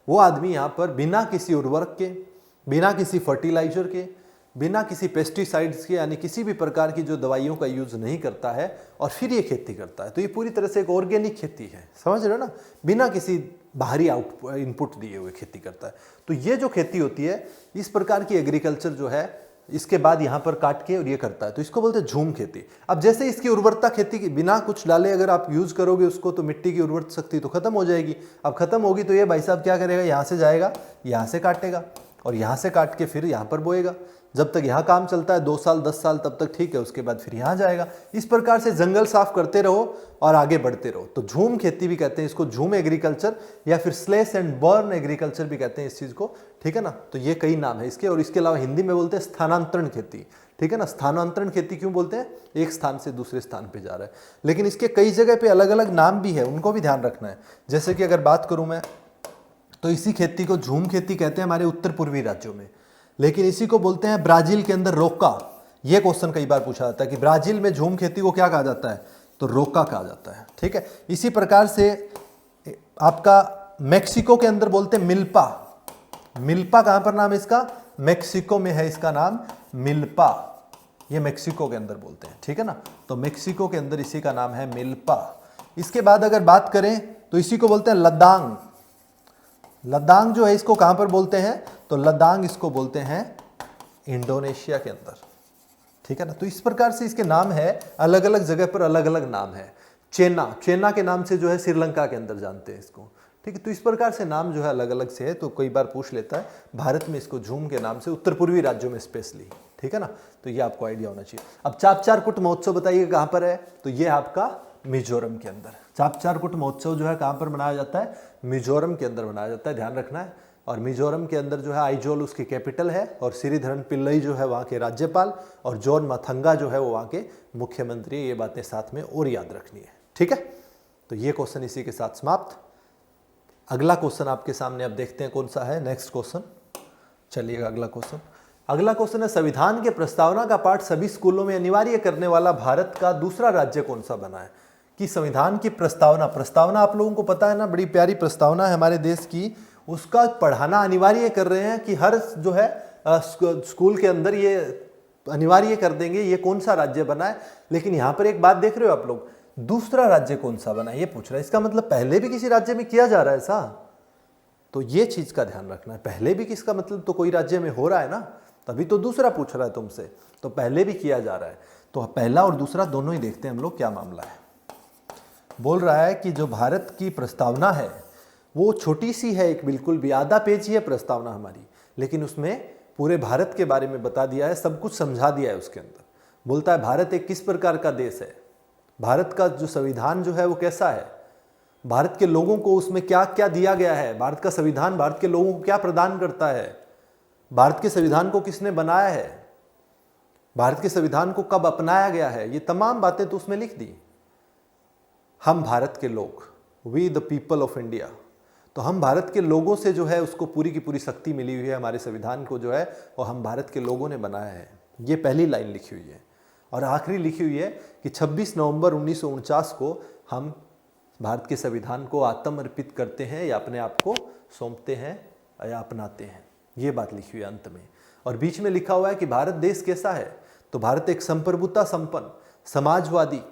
वो आदमी यहाँ पर बिना किसी उर्वरक के, बिना किसी फर्टिलाइजर के, बिना किसी पेस्टिसाइड्स के, यानी किसी भी प्रकार की जो दवाइयों का यूज नहीं करता है और फिर ये खेती करता है। तो ये पूरी तरह से एक ऑर्गेनिक खेती है, समझ रहे हो ना, बिना किसी बाहरी इनपुट दिए हुए खेती करता है। तो ये जो खेती होती है, इस प्रकार की एग्रीकल्चर जो है, इसके बाद यहाँ पर काट के और ये करता है, तो इसको बोलते हैं झूम खेती। अब जैसे इसकी उर्वरता खेती की बिना कुछ डाले अगर आप यूज करोगे उसको, तो मिट्टी की उर्वरता शक्ति तो खत्म हो जाएगी। अब खत्म होगी तो ये भाई साहब क्या करेगा, यहाँ से जाएगा, यहाँ से काटेगा और यहाँ से काट के फिर यहाँ पर बोएगा। जब तक यहाँ काम चलता है 2 साल 10 साल तब तक ठीक है, उसके बाद फिर यहाँ जाएगा। इस प्रकार से जंगल साफ करते रहो और आगे बढ़ते रहो। तो झूम खेती भी कहते हैं इसको, झूम एग्रीकल्चर या फिर स्लेश एंड बर्न एग्रीकल्चर भी कहते हैं इस चीज को, ठीक है ना। तो ये कई नाम है इसके। और इसके अलावा हिंदी में बोलते हैं स्थानांतरण खेती, ठीक है ना। स्थानांतरण खेती क्यों बोलते हैं, एक स्थान से दूसरे स्थान पे जा रहा है। लेकिन इसके कई जगह पे अलग अलग नाम भी है, उनको भी ध्यान रखना है। जैसे कि अगर बात करूं मैं, तो इसी खेती को झूम खेती कहते हैं हमारे उत्तर पूर्वी राज्यों में। लेकिन इसी को बोलते हैं ब्राजील के अंदर रोका। ये क्वेश्चन कई बार पूछा जाता है कि ब्राजील में झूम खेती को क्या कहा जाता है, तो रोका कहा जाता है, ठीक है। इसी प्रकार से आपका मैक्सिको के अंदर बोलते हैं मिल्पा। मिल्पा कहां पर नाम है इसका, मैक्सिको में है इसका नाम मिल्पा। ये मैक्सिको के अंदर बोलते हैं, ठीक है ना। तो मैक्सिको के अंदर इसी का नाम है मिल्पा। इसके बाद अगर बात करें तो इसी को बोलते हैं लद्दांग। लद्दांग जो है इसको कहां पर बोलते हैं, तो लद्दांग इसको बोलते हैं इंडोनेशिया के अंदर, ठीक है ना। तो इस प्रकार से इसके नाम है, अलग अलग जगह पर अलग अलग नाम है। चेना, चेना के नाम से जो है श्रीलंका के अंदर जानते हैं इसको, ठीक है। तो इस प्रकार से नाम जो है अलग अलग से है। तो कई बार पूछ लेता है, भारत में इसको झूम के नाम से, उत्तर पूर्वी राज्यों में स्पेशली, ठीक है ना। तो ये आपको आइडिया होना चाहिए। अब चापचारकुट महोत्सव बताइए कहां पर है, तो ये आपका मिजोरम के अंदर। चापचारकुट महोत्सव जो है कहां पर मनाया जाता है, मिजोरम के अंदर मनाया जाता है, ध्यान रखना है। और मिजोरम के अंदर जो है आइजोल उसकी कैपिटल है और श्रीधरन पिल्लई जो है वहाँ के राज्यपाल और जॉन मथंगा जो है वो वहाँ के मुख्यमंत्री। ये बातें साथ में और याद रखनी है, ठीक है। तो ये क्वेश्चन इसी के साथ समाप्त। अगला क्वेश्चन आपके सामने अब देखते हैं कौन सा है, नेक्स्ट क्वेश्चन। चलिएगा अगला क्वेश्चन। अगला क्वेश्चन है, संविधान के प्रस्तावना का पाठ सभी स्कूलों में अनिवार्य करने वाला भारत का दूसरा राज्य कौन सा बना है। कि संविधान की प्रस्तावना आप लोगों को पता है ना, बड़ी प्यारी प्रस्तावना है हमारे देश की, उसका पढ़ाना अनिवार्य कर रहे हैं कि हर जो है स्कूल के अंदर ये अनिवार्य कर देंगे ये कौन सा राज्य बना है। लेकिन यहाँ पर एक बात देख रहे हो आप लोग, दूसरा राज्य कौन सा बना है ये पूछ रहा है। इसका मतलब पहले भी किसी राज्य में किया जा रहा है ऐसा, तो ये चीज का ध्यान रखना है। पहले भी किसका मतलब तो कोई राज्य में हो रहा है ना, तभी तो दूसरा पूछ रहा है तुमसे। तो पहले भी किया जा रहा है, तो पहला और दूसरा दोनों ही देखते हैं हम लोग क्या मामला है। बोल रहा है कि जो भारत की प्रस्तावना है वो छोटी सी है, एक बिल्कुल भी आधा पेज ही है प्रस्तावना हमारी, लेकिन उसमें पूरे भारत के बारे में बता दिया है, सब कुछ समझा दिया है उसके अंदर। बोलता है भारत एक किस प्रकार का देश है, भारत का जो संविधान जो है वो कैसा है, भारत के लोगों को उसमें क्या क्या दिया गया है, भारत का संविधान भारत के लोगों को क्या प्रदान करता है, भारत के संविधान को किसने बनाया है, भारत के संविधान को कब अपनाया गया है, ये तमाम बातें तो उसमें लिख दी। हम भारत के लोग, we the people of India, तो हम भारत के लोगों से जो है उसको पूरी की पूरी शक्ति मिली हुई है, हमारे संविधान को जो है और हम भारत के लोगों ने बनाया है। ये पहली लाइन लिखी हुई है। और आखिरी लिखी हुई है कि 26 नवंबर 1949 को हम भारत के संविधान को आत्मर्पित करते हैं या अपने आप को सौंपते हैं या अपनाते हैं। ये बात लिखी हुई है अंत में। और बीच में लिखा हुआ है कि भारत देश कैसा है, तो भारत एक संप्रभुता संपन्न, समाजवादी,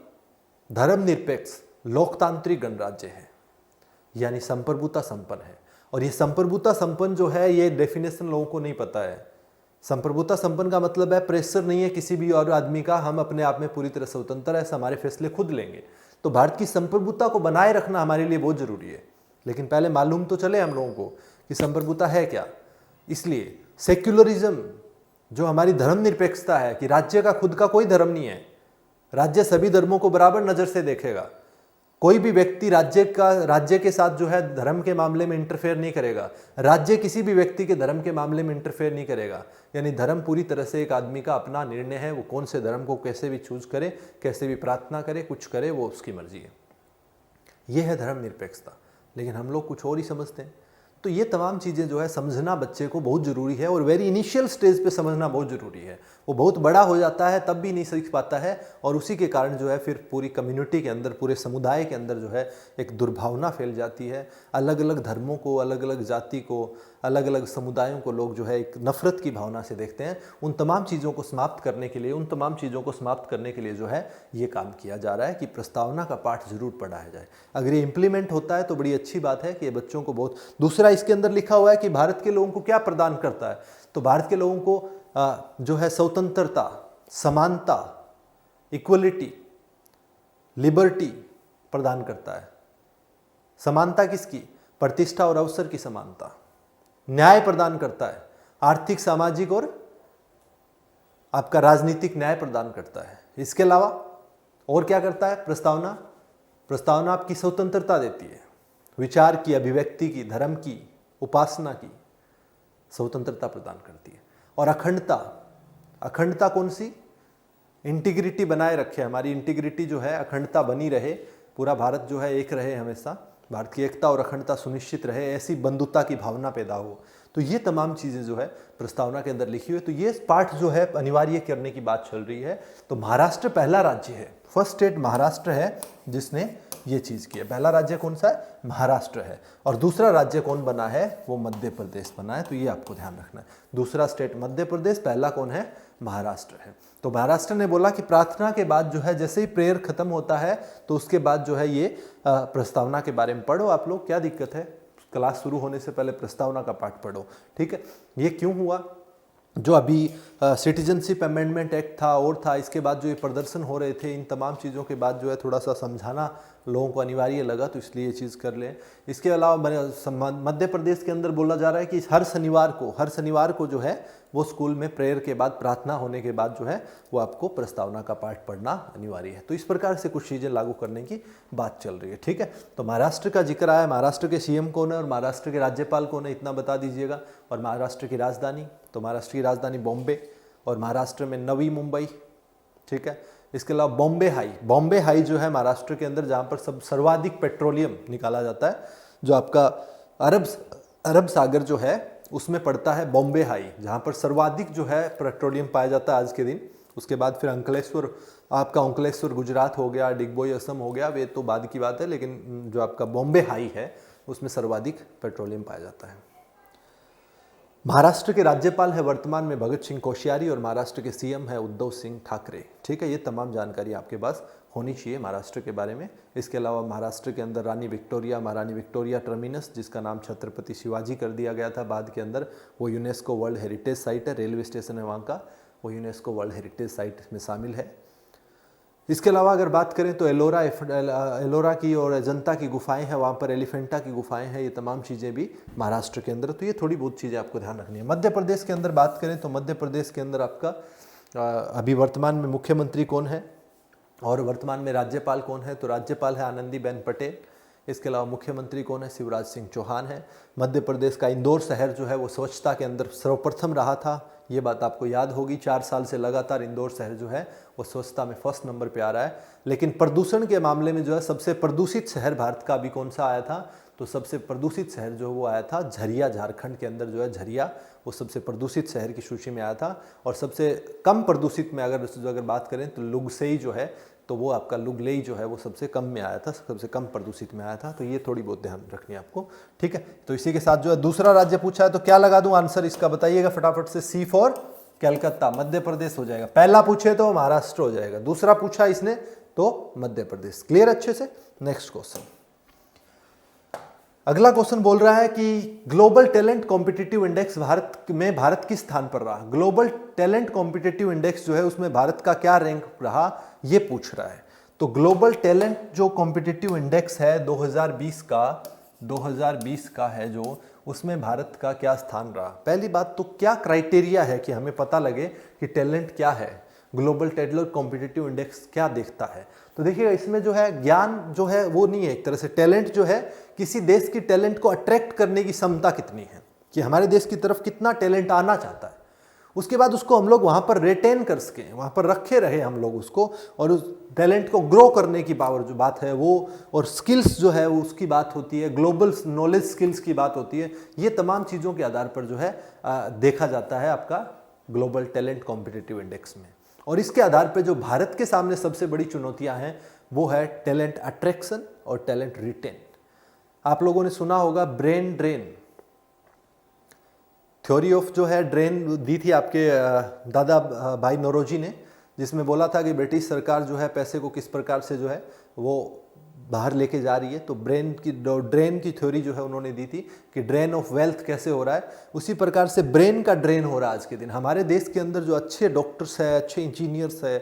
धर्मनिरपेक्ष, लोकतांत्रिक गणराज्य है, यानी संप्रभुता संपन्न है। और ये संप्रभुता संपन्न जो है ये डेफिनेशन लोगों को नहीं पता है। संप्रभुता संपन्न का मतलब है प्रेशर नहीं है किसी भी और आदमी का, हम अपने आप में पूरी तरह स्वतंत्र है, हमारे फैसले खुद लेंगे। तो भारत की संप्रभुता को बनाए रखना हमारे लिए बहुत जरूरी है। लेकिन पहले मालूम तो चले हम लोगों को कि संप्रभुता है क्या। इसलिए सेक्युलरिज्म जो हमारी धर्मनिरपेक्षता है कि राज्य का खुद का कोई धर्म नहीं है, राज्य सभी धर्मों को बराबर नजर से देखेगा, कोई भी व्यक्ति राज्य के साथ जो है धर्म के मामले में इंटरफेयर नहीं करेगा, राज्य किसी भी व्यक्ति के धर्म के मामले में इंटरफेयर नहीं करेगा। यानी धर्म पूरी तरह से एक आदमी का अपना निर्णय है, वो कौन से धर्म को कैसे भी चूज करे, कैसे भी प्रार्थना करे, कुछ करे, वो उसकी मर्जी है। ये है धर्मनिरपेक्षता। लेकिन हम लोग कुछ और ही समझते हैं। तो ये तमाम चीज़ें जो है समझना बच्चे को बहुत ज़रूरी है और वेरी इनिशियल स्टेज पे समझना बहुत ज़रूरी है। वो बहुत बड़ा हो जाता है तब भी नहीं सीख पाता है और उसी के कारण जो है फिर पूरी कम्युनिटी के अंदर, पूरे समुदाय के अंदर जो है एक दुर्भावना फैल जाती है। अलग अलग धर्मों को, अलग अलग जाति को, अलग अलग समुदायों को लोग जो है एक नफ़रत की भावना से देखते हैं। उन तमाम चीज़ों को समाप्त करने के लिए, उन तमाम चीज़ों को समाप्त करने के लिए जो है ये काम किया जा रहा है कि प्रस्तावना का पाठ ज़रूर पढ़ाया जाए। अगर ये इम्प्लीमेंट होता है तो बड़ी अच्छी बात है कि ये बच्चों को बहुत। दूसरा, इसके अंदर लिखा हुआ है कि भारत के लोगों को क्या प्रदान करता है, तो भारत के लोगों को जो है स्वतंत्रता, समानता, इक्वलिटी, लिबर्टी प्रदान करता है। समानता किसकी? प्रतिष्ठा और अवसर की समानता। न्याय प्रदान करता है, आर्थिक, सामाजिक और आपका राजनीतिक न्याय प्रदान करता है। इसके अलावा और क्या करता है प्रस्तावना? प्रस्तावना आपकी स्वतंत्रता देती है, विचार की, अभिव्यक्ति की, धर्म की, उपासना की स्वतंत्रता प्रदान करती है। और अखंडता, अखंडता कौन सी? इंटीग्रिटी बनाए रखे, हमारी इंटीग्रिटी जो है, अखंडता बनी रहे, पूरा भारत जो है एक रहे, हमेशा भारत की एकता और अखंडता सुनिश्चित रहे, ऐसी बंधुता की भावना पैदा हो। तो ये तमाम चीज़ें जो है प्रस्तावना के अंदर लिखी हुई है। तो ये पाठ जो है अनिवार्य करने की बात चल रही है। तो महाराष्ट्र पहला राज्य है, फर्स्ट स्टेट महाराष्ट्र है जिसने ये चीज़ की है। पहला राज्य कौन सा है? महाराष्ट्र है। और दूसरा राज्य कौन बना है? वो मध्य प्रदेश बना है। तो ये आपको ध्यान रखना है, दूसरा स्टेट मध्य प्रदेश, पहला कौन है? महाराष्ट्र है। तो महाराष्ट्र ने बोला कि प्रार्थना के बाद जो है, जैसे ही प्रेयर खत्म होता है तो उसके बाद जो है ये प्रस्तावना के बारे में पढ़ो आप लोग, क्या दिक्कत है? क्लास शुरू होने से पहले प्रस्तावना का पाठ पढ़ो, ठीक है। ये क्यों हुआ? जो अभी सिटीजनशिप अमेंडमेंट एक्ट था और था, इसके बाद जो ये प्रदर्शन हो रहे थे, इन तमाम चीज़ों के बाद जो है थोड़ा सा समझाना लोगों को अनिवार्य लगा, तो इसलिए ये चीज़ कर लें। इसके अलावा मध्य प्रदेश के अंदर बोला जा रहा है कि हर शनिवार को जो है वो स्कूल में प्रेयर के बाद, प्रार्थना होने के बाद जो है वो आपको प्रस्तावना का पाठ पढ़ना अनिवार्य है। तो इस प्रकार से कुछ चीज़ें लागू करने की बात चल रही है, ठीक है। तो महाराष्ट्र का जिक्र आया, महाराष्ट्र के सीएम कौन है और महाराष्ट्र के राज्यपाल कौन है, इतना बता दीजिएगा। और महाराष्ट्र की राजधानी, तो महाराष्ट्र की राजधानी बॉम्बे, और महाराष्ट्र में नवी मुंबई, ठीक है। इसके अलावा बॉम्बे हाई जो है महाराष्ट्र के अंदर, जहाँ पर सर्वाधिक पेट्रोलियम निकाला जाता है, जो आपका अरब सागर जो है उसमें पड़ता है बॉम्बे हाई, जहाँ पर सर्वाधिक जो है पेट्रोलियम पाया जाता है आज के दिन। उसके बाद फिर अंकलेश्वर गुजरात हो गया, डिगबोई असम हो गया, वे तो बाद की बात है, लेकिन जो आपका बॉम्बे हाई है उसमें सर्वाधिक पेट्रोलियम पाया जाता है। महाराष्ट्र के राज्यपाल है वर्तमान में भगत सिंह कोश्यारी और महाराष्ट्र के सीएम है उद्धव सिंह ठाकरे, ठीक है। ये तमाम जानकारी आपके पास होनी चाहिए महाराष्ट्र के बारे में। इसके अलावा महाराष्ट्र के अंदर महारानी विक्टोरिया टर्मिनस, जिसका नाम छत्रपति शिवाजी कर दिया गया था बाद के अंदर, वो यूनेस्को वर्ल्ड हेरिटेज साइट है, रेलवे स्टेशन है वहाँ का, वो यूनेस्को वर्ल्ड हेरिटेज साइट में शामिल है। इसके अलावा अगर बात करें तो एलोरा की और अजंता की गुफाएं हैं, वहाँ पर एलिफेंटा की गुफाएं हैं, ये तमाम चीज़ें भी महाराष्ट्र के अंदर। तो ये थोड़ी बहुत चीज़ें आपको ध्यान रखनी है। मध्य प्रदेश के अंदर बात करें तो मध्य प्रदेश के अंदर आपका अभी वर्तमान में मुख्यमंत्री कौन है और वर्तमान में राज्यपाल कौन है? तो राज्यपाल है आनंदीबेन पटेल। इसके अलावा मुख्यमंत्री कौन है? शिवराज सिंह चौहान है। मध्य प्रदेश का इंदौर शहर जो है वो स्वच्छता के अंदर सर्वप्रथम रहा था, ये बात आपको याद होगी। 4 साल से लगातार इंदौर शहर जो है वो स्वच्छता में फर्स्ट नंबर पे आ रहा है। लेकिन प्रदूषण के मामले में जो है सबसे प्रदूषित शहर भारत का अभी कौन सा आया था? तो सबसे प्रदूषित शहर जो वो आया था झरिया, झारखंड के अंदर जो है झरिया, वो सबसे प्रदूषित शहर की सूची में आया था। और सबसे कम प्रदूषित में अगर बात करें तो लुगसेई जो है, तो वो आपका लुगलेई जो है वो सबसे कम में आया था, सबसे कम प्रदूषित में आया था। तो ये थोड़ी बहुत ध्यान रखनी है आपको, ठीक है। तो इसी के साथ जो है दूसरा राज्य पूछा है, तो क्या लगा दूं आंसर इसका, बताइएगा फटाफट से। सी फॉर कलकत्ता, मध्य प्रदेश हो जाएगा। पहला पूछे तो महाराष्ट्र हो जाएगा, दूसरा पूछा इसने तो मध्य प्रदेश। क्लियर अच्छे से? नेक्स्ट क्वेश्चन, अगला क्वेश्चन बोल रहा है कि global talent competitive index Bharat किस स्थान पर रहा? ग्लोबल टैलेंट कॉम्पिटिटिव इंडेक्स जो है उसमें भारत का क्या रैंक रहा, ये पूछ रहा है। तो ग्लोबल टैलेंट जो कॉम्पिटिटिव इंडेक्स है 2020 का है जो, उसमें भारत का क्या स्थान रहा? पहली बात तो क्या क्राइटेरिया है कि हमें पता लगे कि टैलेंट क्या है, ग्लोबल टैलेंट कॉम्पिटिटिव इंडेक्स क्या देखता है? तो देखिएगा इसमें जो है ज्ञान जो है वो नहीं है, एक तरह से टैलेंट जो है किसी देश की टैलेंट को अट्रैक्ट करने की क्षमता कितनी है, कि हमारे देश की तरफ कितना टैलेंट आना चाहता है, उसके बाद उसको हम लोग वहाँ पर रिटेन कर सकें, वहाँ पर रखे रहे हम लोग उसको, और उस टैलेंट को ग्रो करने की पावर जो बात है वो, और स्किल्स जो है उसकी बात होती है, ग्लोबल नॉलेज स्किल्स की बात होती है। ये तमाम चीज़ों के आधार पर जो है देखा जाता है आपका ग्लोबल टैलेंट कॉम्पिटिटिव इंडेक्स में। और इसके आधार पर जो भारत के सामने सबसे बड़ी चुनौतियाँ हैं वो है टैलेंट अट्रैक्शन और टैलेंट रिटेन। आप लोगों ने सुना होगा ब्रेन ड्रेन, थ्योरी ऑफ जो है ड्रेन दी थी आपके दादा भाई नौरोजी ने, जिसमें बोला था कि ब्रिटिश सरकार जो है पैसे को किस प्रकार से जो है वो बाहर लेके जा रही है। तो ड्रेन की थ्योरी जो है उन्होंने दी थी कि ड्रेन ऑफ वेल्थ कैसे हो रहा है, उसी प्रकार से ब्रेन का ड्रेन हो रहा है आज के दिन। हमारे देश के अंदर जो अच्छे डॉक्टर्स है, अच्छे इंजीनियर्स है,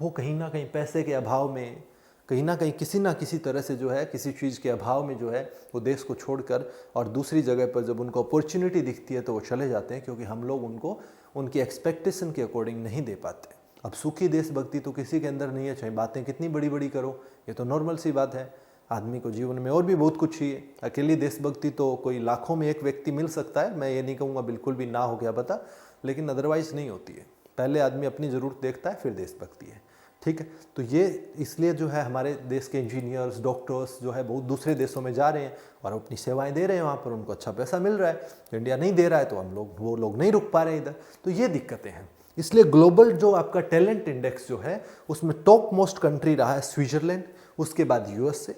वो कहीं ना कहीं पैसे के अभाव में, कहीं ना कहीं किसी ना किसी तरह से जो है किसी चीज़ के अभाव में जो है वो देश को छोड़कर और दूसरी जगह पर जब उनको अपॉर्चुनिटी दिखती है तो वो चले जाते हैं, क्योंकि हम लोग उनको उनकी एक्सपेक्टेशन के अकॉर्डिंग नहीं दे पाते। अब सूखी देशभक्ति तो किसी के अंदर नहीं है, चाहे बातें कितनी बड़ी बड़ी करो, ये तो नॉर्मल सी बात है। आदमी को जीवन में और भी बहुत कुछ चाहिए। अकेली देशभक्ति तो कोई लाखों में एक व्यक्ति मिल सकता है, मैं ये नहीं कहूँगा बिल्कुल भी ना हो गया पता, लेकिन अदरवाइज नहीं होती है। पहले आदमी अपनी ज़रूरत देखता है, फिर देशभक्ति है, ठीक है। तो ये इसलिए जो है हमारे देश के इंजीनियर्स, डॉक्टर्स जो है बहुत दूसरे देशों में जा रहे हैं और अपनी सेवाएं दे रहे हैं, वहाँ पर उनको अच्छा पैसा मिल रहा है। इंडिया नहीं दे रहा है तो हम लोग वो लोग नहीं रुक पा रहे हैं इधर, तो ये दिक्कतें हैं। इसलिए ग्लोबल जो आपका टैलेंट इंडेक्स जो है उसमें टॉप मोस्ट कंट्री रहा है स्विट्जरलैंड, उसके बाद यूएसए।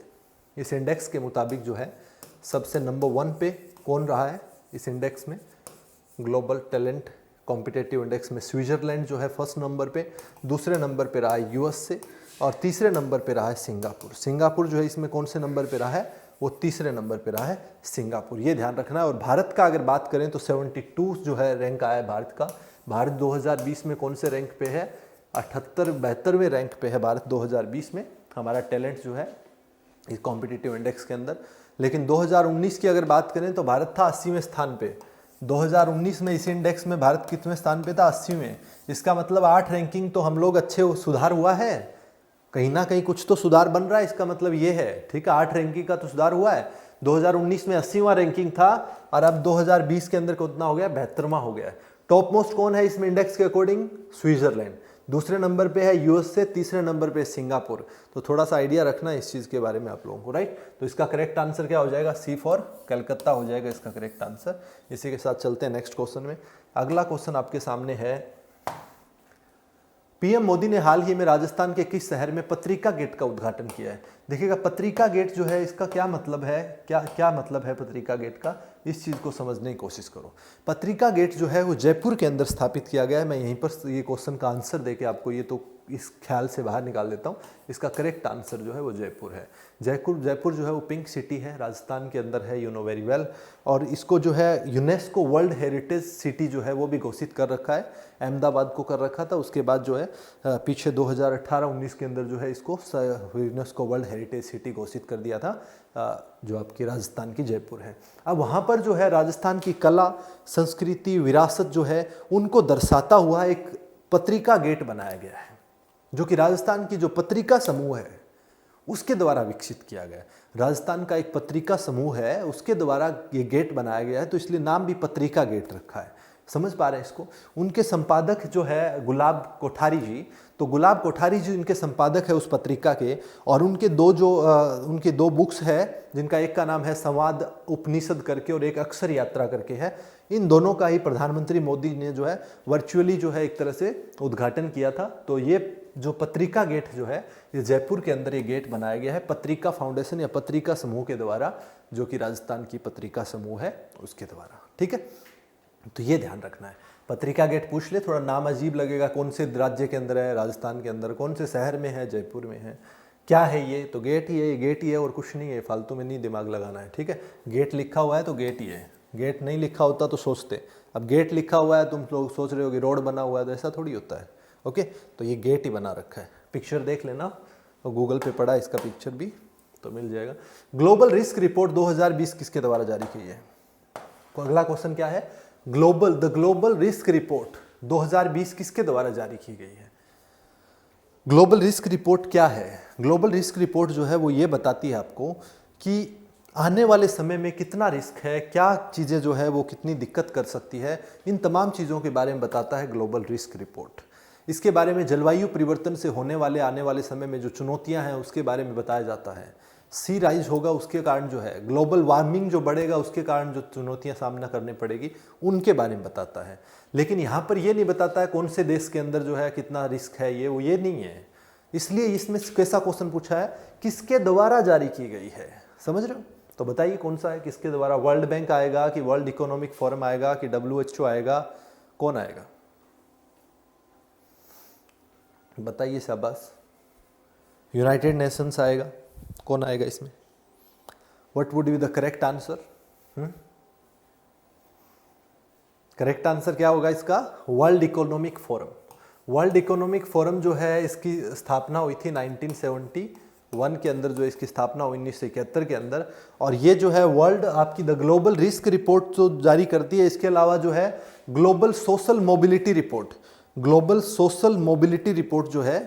इस इंडेक्स के मुताबिक जो है सबसे नंबर 1 पे कौन रहा है इस इंडेक्स में, ग्लोबल टैलेंट कॉम्पिटिटिव इंडेक्स में स्विट्जरलैंड जो है फर्स्ट नंबर पे, दूसरे नंबर पे रहा है यूएसए और तीसरे नंबर पे रहा है सिंगापुर। सिंगापुर जो है इसमें कौन से नंबर पे रहा है, वो तीसरे नंबर पे रहा है सिंगापुर, ये ध्यान रखना है। और भारत का अगर बात करें तो 72 जो है रैंक आया है भारत का। भारत 2020 में कौन से रैंक पे है, 72वें रैंक पे है भारत 2020 में हमारा टैलेंट जो है इस कॉम्पिटिटिव इंडेक्स के अंदर। लेकिन 2019 की अगर बात करें तो भारत था 80वें स्थान पे। 2019 में इस इंडेक्स में भारत कितवें स्थान पे था, 80वें। इसका मतलब 8 रैंकिंग तो हम लोग अच्छे सुधार हुआ है, कहीं ना कहीं कुछ तो सुधार बन रहा है, इसका मतलब ये है, ठीक है। 8 रैंकिंग का तो सुधार हुआ है। 2019 में 80वां रैंकिंग था और अब 2020 के अंदर कितना हो गया, 72वां हो गया है। टॉप मोस्ट कौन है इसमें इंडेक्स के अकॉर्डिंग, स्विट्जरलैंड। दूसरे नंबर पे है यूएसए, तीसरे नंबर पे सिंगापुर। तो थोड़ा सा आइडिया रखना इस चीज़ के बारे में आप लोगों को, राइट। तो इसका करेक्ट आंसर क्या हो जाएगा, सी फॉर कलकत्ता हो जाएगा इसका करेक्ट आंसर। इसी के साथ चलते हैं नेक्स्ट क्वेश्चन में। अगला क्वेश्चन आपके सामने है, पीएम मोदी ने हाल ही में राजस्थान के किस शहर में पत्रिका गेट का उद्घाटन किया है। देखिएगा पत्रिका गेट जो है इसका क्या मतलब है, क्या मतलब है पत्रिका गेट का, इस चीज़ को समझने की कोशिश करो। पत्रिका गेट जो है वो जयपुर के अंदर स्थापित किया गया है। मैं यहीं पर ये क्वेश्चन का आंसर देके आपको ये तो इस ख्याल से बाहर निकाल देता हूँ। इसका करेक्ट आंसर जो है वो जयपुर है। जयपुर जो है वो पिंक सिटी है, राजस्थान के अंदर है, यू नो वेरी वेल। और इसको जो है यूनेस्को वर्ल्ड हेरिटेज सिटी जो है वो भी घोषित कर रखा है। अहमदाबाद को कर रखा था, उसके बाद जो है पीछे 2018-19 के अंदर जो है इसको यूनेस्को वर्ल्ड हेरिटेज सिटी घोषित कर दिया था, जो आपकी राजस्थान की जयपुर है। अब वहाँ पर जो है राजस्थान की कला, संस्कृति, विरासत जो है उनको दर्शाता हुआ एक पत्रिका गेट बनाया गया है, जो कि राजस्थान की जो पत्रिका समूह है उसके द्वारा विकसित किया गया है। राजस्थान का एक पत्रिका समूह है, उसके द्वारा ये गेट बनाया गया है, तो इसलिए नाम भी पत्रिका गेट रखा है। समझ पा रहे हैं इसको। उनके संपादक जो है गुलाब कोठारी जी, तो गुलाब कोठारी जी इनके संपादक है उस पत्रिका के। और उनके उनके दो बुक्स है, जिनका एक का नाम है संवाद उपनिषद करके और एक अक्षर यात्रा करके है। इन दोनों का ही प्रधानमंत्री मोदी ने जो है वर्चुअली जो है एक तरह से उद्घाटन किया था। तो ये जो पत्रिका गेट जो है ये जयपुर के अंदर ये गेट बनाया गया है पत्रिका फाउंडेशन या पत्रिका समूह के द्वारा, जो कि राजस्थान की पत्रिका समूह है उसके द्वारा, ठीक है। तो ये ध्यान रखना है। पत्रिका गेट पूछ ले, थोड़ा नाम अजीब लगेगा, कौन से राज्य के अंदर है, राजस्थान के अंदर, कौन से शहर में है, जयपुर में है, क्या है ये, तो गेट ही है, ये गेट ही है और कुछ नहीं है, फालतू में नहीं दिमाग लगाना है, ठीक है। गेट लिखा हुआ है तो गेट ही है, गेट नहीं लिखा होता तो सोचते। अब गेट लिखा हुआ है, तुम लोग सोच रहे हो कि रोड बना हुआ है, तो ऐसा थोड़ी होता है, ओके। तो ये गेट ही बना रखा है, पिक्चर देख लेना और गूगल पे पड़ा इसका पिक्चर भी तो मिल जाएगा। ग्लोबल रिस्क रिपोर्ट 2020 किसके द्वारा जारी की है। अगला क्वेश्चन क्या है, द ग्लोबल रिस्क रिपोर्ट 2020 किसके द्वारा जारी की गई है। ग्लोबल रिस्क रिपोर्ट क्या है। ग्लोबल रिस्क रिपोर्ट जो है वो ये बताती है आपको कि आने वाले समय में कितना रिस्क है, क्या चीज़ें जो है वो कितनी दिक्कत कर सकती है, इन तमाम चीज़ों के बारे में बताता है ग्लोबल रिस्क रिपोर्ट। इसके बारे में जलवायु परिवर्तन से होने वाले आने वाले समय में जो चुनौतियां हैं उसके बारे में बताया जाता है। सी राइज होगा उसके कारण जो है, ग्लोबल वार्मिंग जो बढ़ेगा उसके कारण जो चुनौतियां सामना करने पड़ेगी उनके बारे में बताता है। लेकिन यहाँ पर ये नहीं बताता है कौन से देश के अंदर जो है कितना रिस्क है, ये वो ये नहीं है। इसलिए इसमें कैसा क्वेश्चन पूछा है, किसके द्वारा जारी की गई है, समझ रहे हो? तो बताइए कौन सा है, किसके द्वारा? वर्ल्ड बैंक आएगा कि वर्ल्ड इकोनॉमिक फोरम आएगा कि WHO आएगा, कौन आएगा बताइए? शाबाश, यूनाइटेड नेशंस आएगा, कौन आएगा इसमें? What would be the correct answer? Correct answer क्या होगा इसका? World economic forum. World economic forum जो है इसकी स्थापना हुई थी 1971 के अंदर, जो इसकी स्थापना हुई 1971 के अंदर। और ये जो है वर्ल्ड आपकी द ग्लोबल रिस्क रिपोर्ट जो जारी करती है, इसके अलावा जो है global social mobility report, global social mobility report जो है,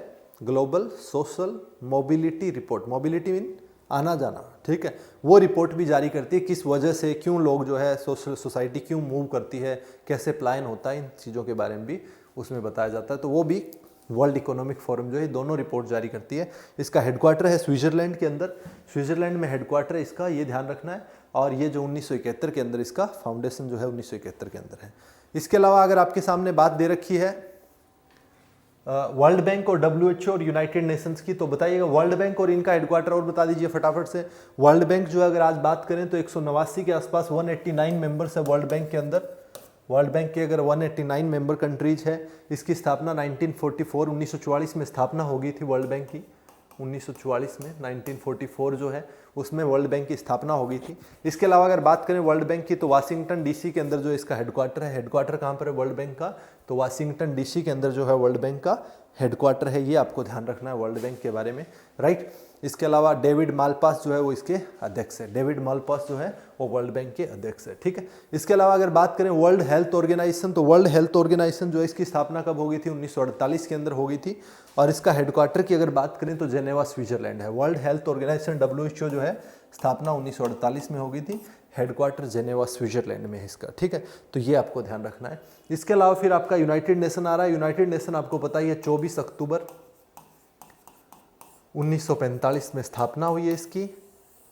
global social mobility report, mobility mean आना जाना, ठीक है, वो रिपोर्ट भी जारी करती है। किस वजह से, क्यों लोग जो है सोशल सोसाइटी क्यों मूव करती है, कैसे प्लान होता है, इन चीज़ों के बारे में भी उसमें बताया जाता है। तो वो भी वर्ल्ड इकोनॉमिक फोरम जो है दोनों रिपोर्ट जारी करती है। इसका हेडक्वार्टर है स्विट्जरलैंड के अंदर, स्विट्जरलैंड में हेडक्वार्टर है इसका, ये ध्यान रखना है। और ये जो 1971 के अंदर इसका फाउंडेशन जो है 1971 के अंदर है। इसके अलावा अगर आपके सामने बात दे रखी है वर्ल्ड बैंक और WHO और यूनाइटेड नेशंस की, तो बताइएगा वर्ल्ड बैंक और इनका हेडक्वार्टर और बता दीजिए फटाफट से। वर्ल्ड बैंक जो है अगर आज बात करें तो 189 के आसपास 189 मेंबर्स है वर्ल्ड बैंक के अंदर। वर्ल्ड बैंक के अगर 189 मेंबर कंट्रीज है। इसकी स्थापना 1944 में स्थापना हो गई थी वर्ल्ड बैंक की, 1944 में 1944 जो है उसमें वर्ल्ड बैंक की स्थापना हो गई थी। इसके अलावा अगर बात करें वर्ल्ड बैंक की तो वाशिंगटन DC के अंदर जो इसका हेडक्वार्टर है, हेडक्वार्टर कहाँ पर है वर्ल्ड बैंक का? तो वाशिंगटन DC के अंदर जो है वर्ल्ड बैंक का हेडक्वार्टर है। ये आपको ध्यान रखना है वर्ल्ड बैंक के बारे में, राइट। इसके अलावा डेविड मालपास जो है वो इसके अध्यक्ष है, डेविड मालपास जो है वो वर्ल्ड बैंक के अध्यक्ष है, ठीक है। इसके अलावा अगर बात करें वर्ल्ड हेल्थ ऑर्गेनाइजेशन, तो वर्ल्ड हेल्थ ऑर्गेनाइजेशन जो है इसकी स्थापना कब हो गई थी? 1948 के अंदर हो गई थी। और इसका हेडक्वार्टर की अगर बात करें तो जेनेवा स्विट्जरलैंड है। वर्ल्ड हेल्थ ऑर्गेनाइजेशन WHO जो है स्थापना 1948 में हो गई थी, हेडक्वार्टर जेनेवा स्विट्जरलैंड में है इसका, ठीक है। तो ये आपको ध्यान रखना है। इसके अलावा फिर आपका यूनाइटेड नेशन आ रहा है। यूनाइटेड नेशन आपको पता ही है 24 अक्टूबर 1945 में स्थापना हुई है इसकी।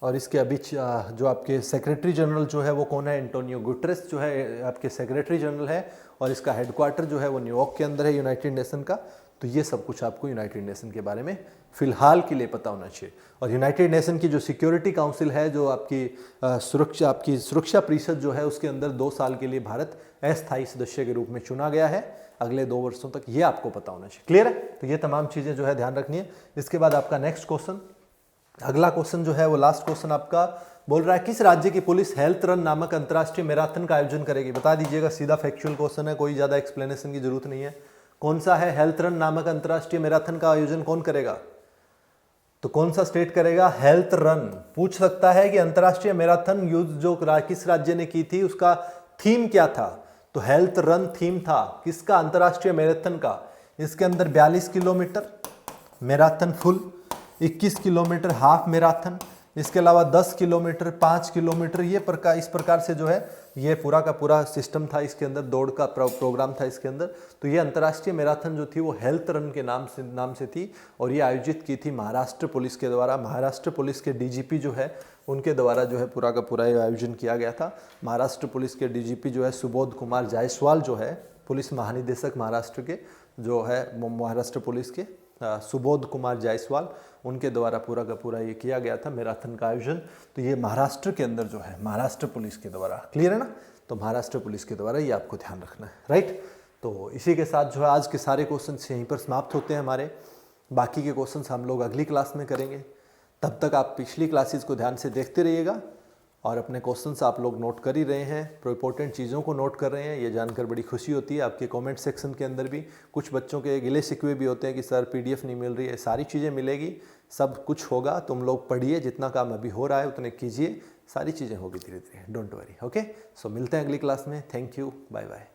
और इसके अभी जो आपके सेक्रेटरी जनरल जो है वो कौन है? एंटोनियो गुटेरेस जो है आपके सेक्रेटरी जनरल है। और इसका हेडक्वार्टर जो है वो न्यूयॉर्क के अंदर है यूनाइटेड नेशन का। तो ये सब कुछ आपको यूनाइटेड नेशन के बारे में फिलहाल के लिए पता होना चाहिए। और यूनाइटेड नेशन की जो सिक्योरिटी काउंसिल है, जो आपकी सुरक्षा परिषद जो है, उसके अंदर 2 साल के लिए भारत अस्थायी सदस्य के रूप में चुना गया है अगले 2 वर्षों तक। ये आपको पता होना चाहिए, क्लियर है? तो ये तमाम चीज़ें जो है ध्यान रखनी है। इसके बाद आपका नेक्स्ट क्वेश्चन, अगला क्वेश्चन जो है वो लास्ट क्वेश्चन आपका बोल रहा है किस राज्य की पुलिस हेल्थ रन नामक अंतर्राष्ट्रीय मैराथन का आयोजन करेगी? बता दीजिएगा, सीधा फैक्चुअल क्वेश्चन है, कोई ज़्यादा एक्सप्लेनेशन की जरूरत नहीं है। कौन सा है? हेल्थ रन नामक अंतर्राष्ट्रीय मैराथन का आयोजन कौन करेगा? तो कौन सा स्टेट करेगा? Health run. पूछ सकता है कि अंतर्राष्ट्रीय मैराथन युद्ध जो किस राज्य ने की थी उसका थीम क्या था? तो हेल्थ रन थीम था किसका? अंतर्राष्ट्रीय मैराथन का। इसके अंदर 42 kilometre marathon full, 21 kilometre half marathon, इसके अलावा 10 किलोमीटर, 5 किलोमीटर, ये इस प्रकार से जो है ये पूरा का पूरा सिस्टम था इसके अंदर, दौड़ का प्रोग्राम था इसके अंदर। तो ये अंतर्राष्ट्रीय मैराथन जो थी वो हेल्थ रन के नाम से थी। और ये आयोजित की थी महाराष्ट्र पुलिस के द्वारा। महाराष्ट्र पुलिस के DGP जो है उनके द्वारा जो है पूरा का पूरा ये आयोजन किया गया था। महाराष्ट्र पुलिस के DGP जो है सुबोध कुमार जायसवाल जो है, पुलिस महानिदेशक महाराष्ट्र के जो है महाराष्ट्र पुलिस के सुबोध कुमार जायसवाल, उनके द्वारा पूरा का पूरा ये किया गया था मैराथन का आयोजन। तो ये महाराष्ट्र के अंदर जो है महाराष्ट्र पुलिस के द्वारा, क्लियर है ना? तो महाराष्ट्र पुलिस के द्वारा ये आपको ध्यान रखना है, राइट। तो इसी के साथ जो है आज के सारे क्वेश्चंस यहीं पर समाप्त होते हैं हमारे। बाकी के क्वेश्चंस हम लोग अगली क्लास में करेंगे। तब तक आप पिछली क्लासेस को ध्यान से देखते रहिएगा और अपने क्वेश्चंस आप लोग नोट कर ही रहे हैं, इंपॉर्टेंट चीज़ों को नोट कर रहे हैं, ये जानकर बड़ी खुशी होती है। आपके कमेंट सेक्शन के अंदर भी कुछ बच्चों के गिले शिकवे भी होते हैं कि सर PDF नहीं मिल रही है। सारी चीज़ें मिलेगी, सब कुछ होगा। तुम लोग पढ़िए, जितना काम अभी हो रहा है उतने कीजिए, सारी चीज़ें होगी धीरे धीरे, डोंट वरी। ओके, सो मिलते हैं अगली क्लास में। Thank you, bye bye.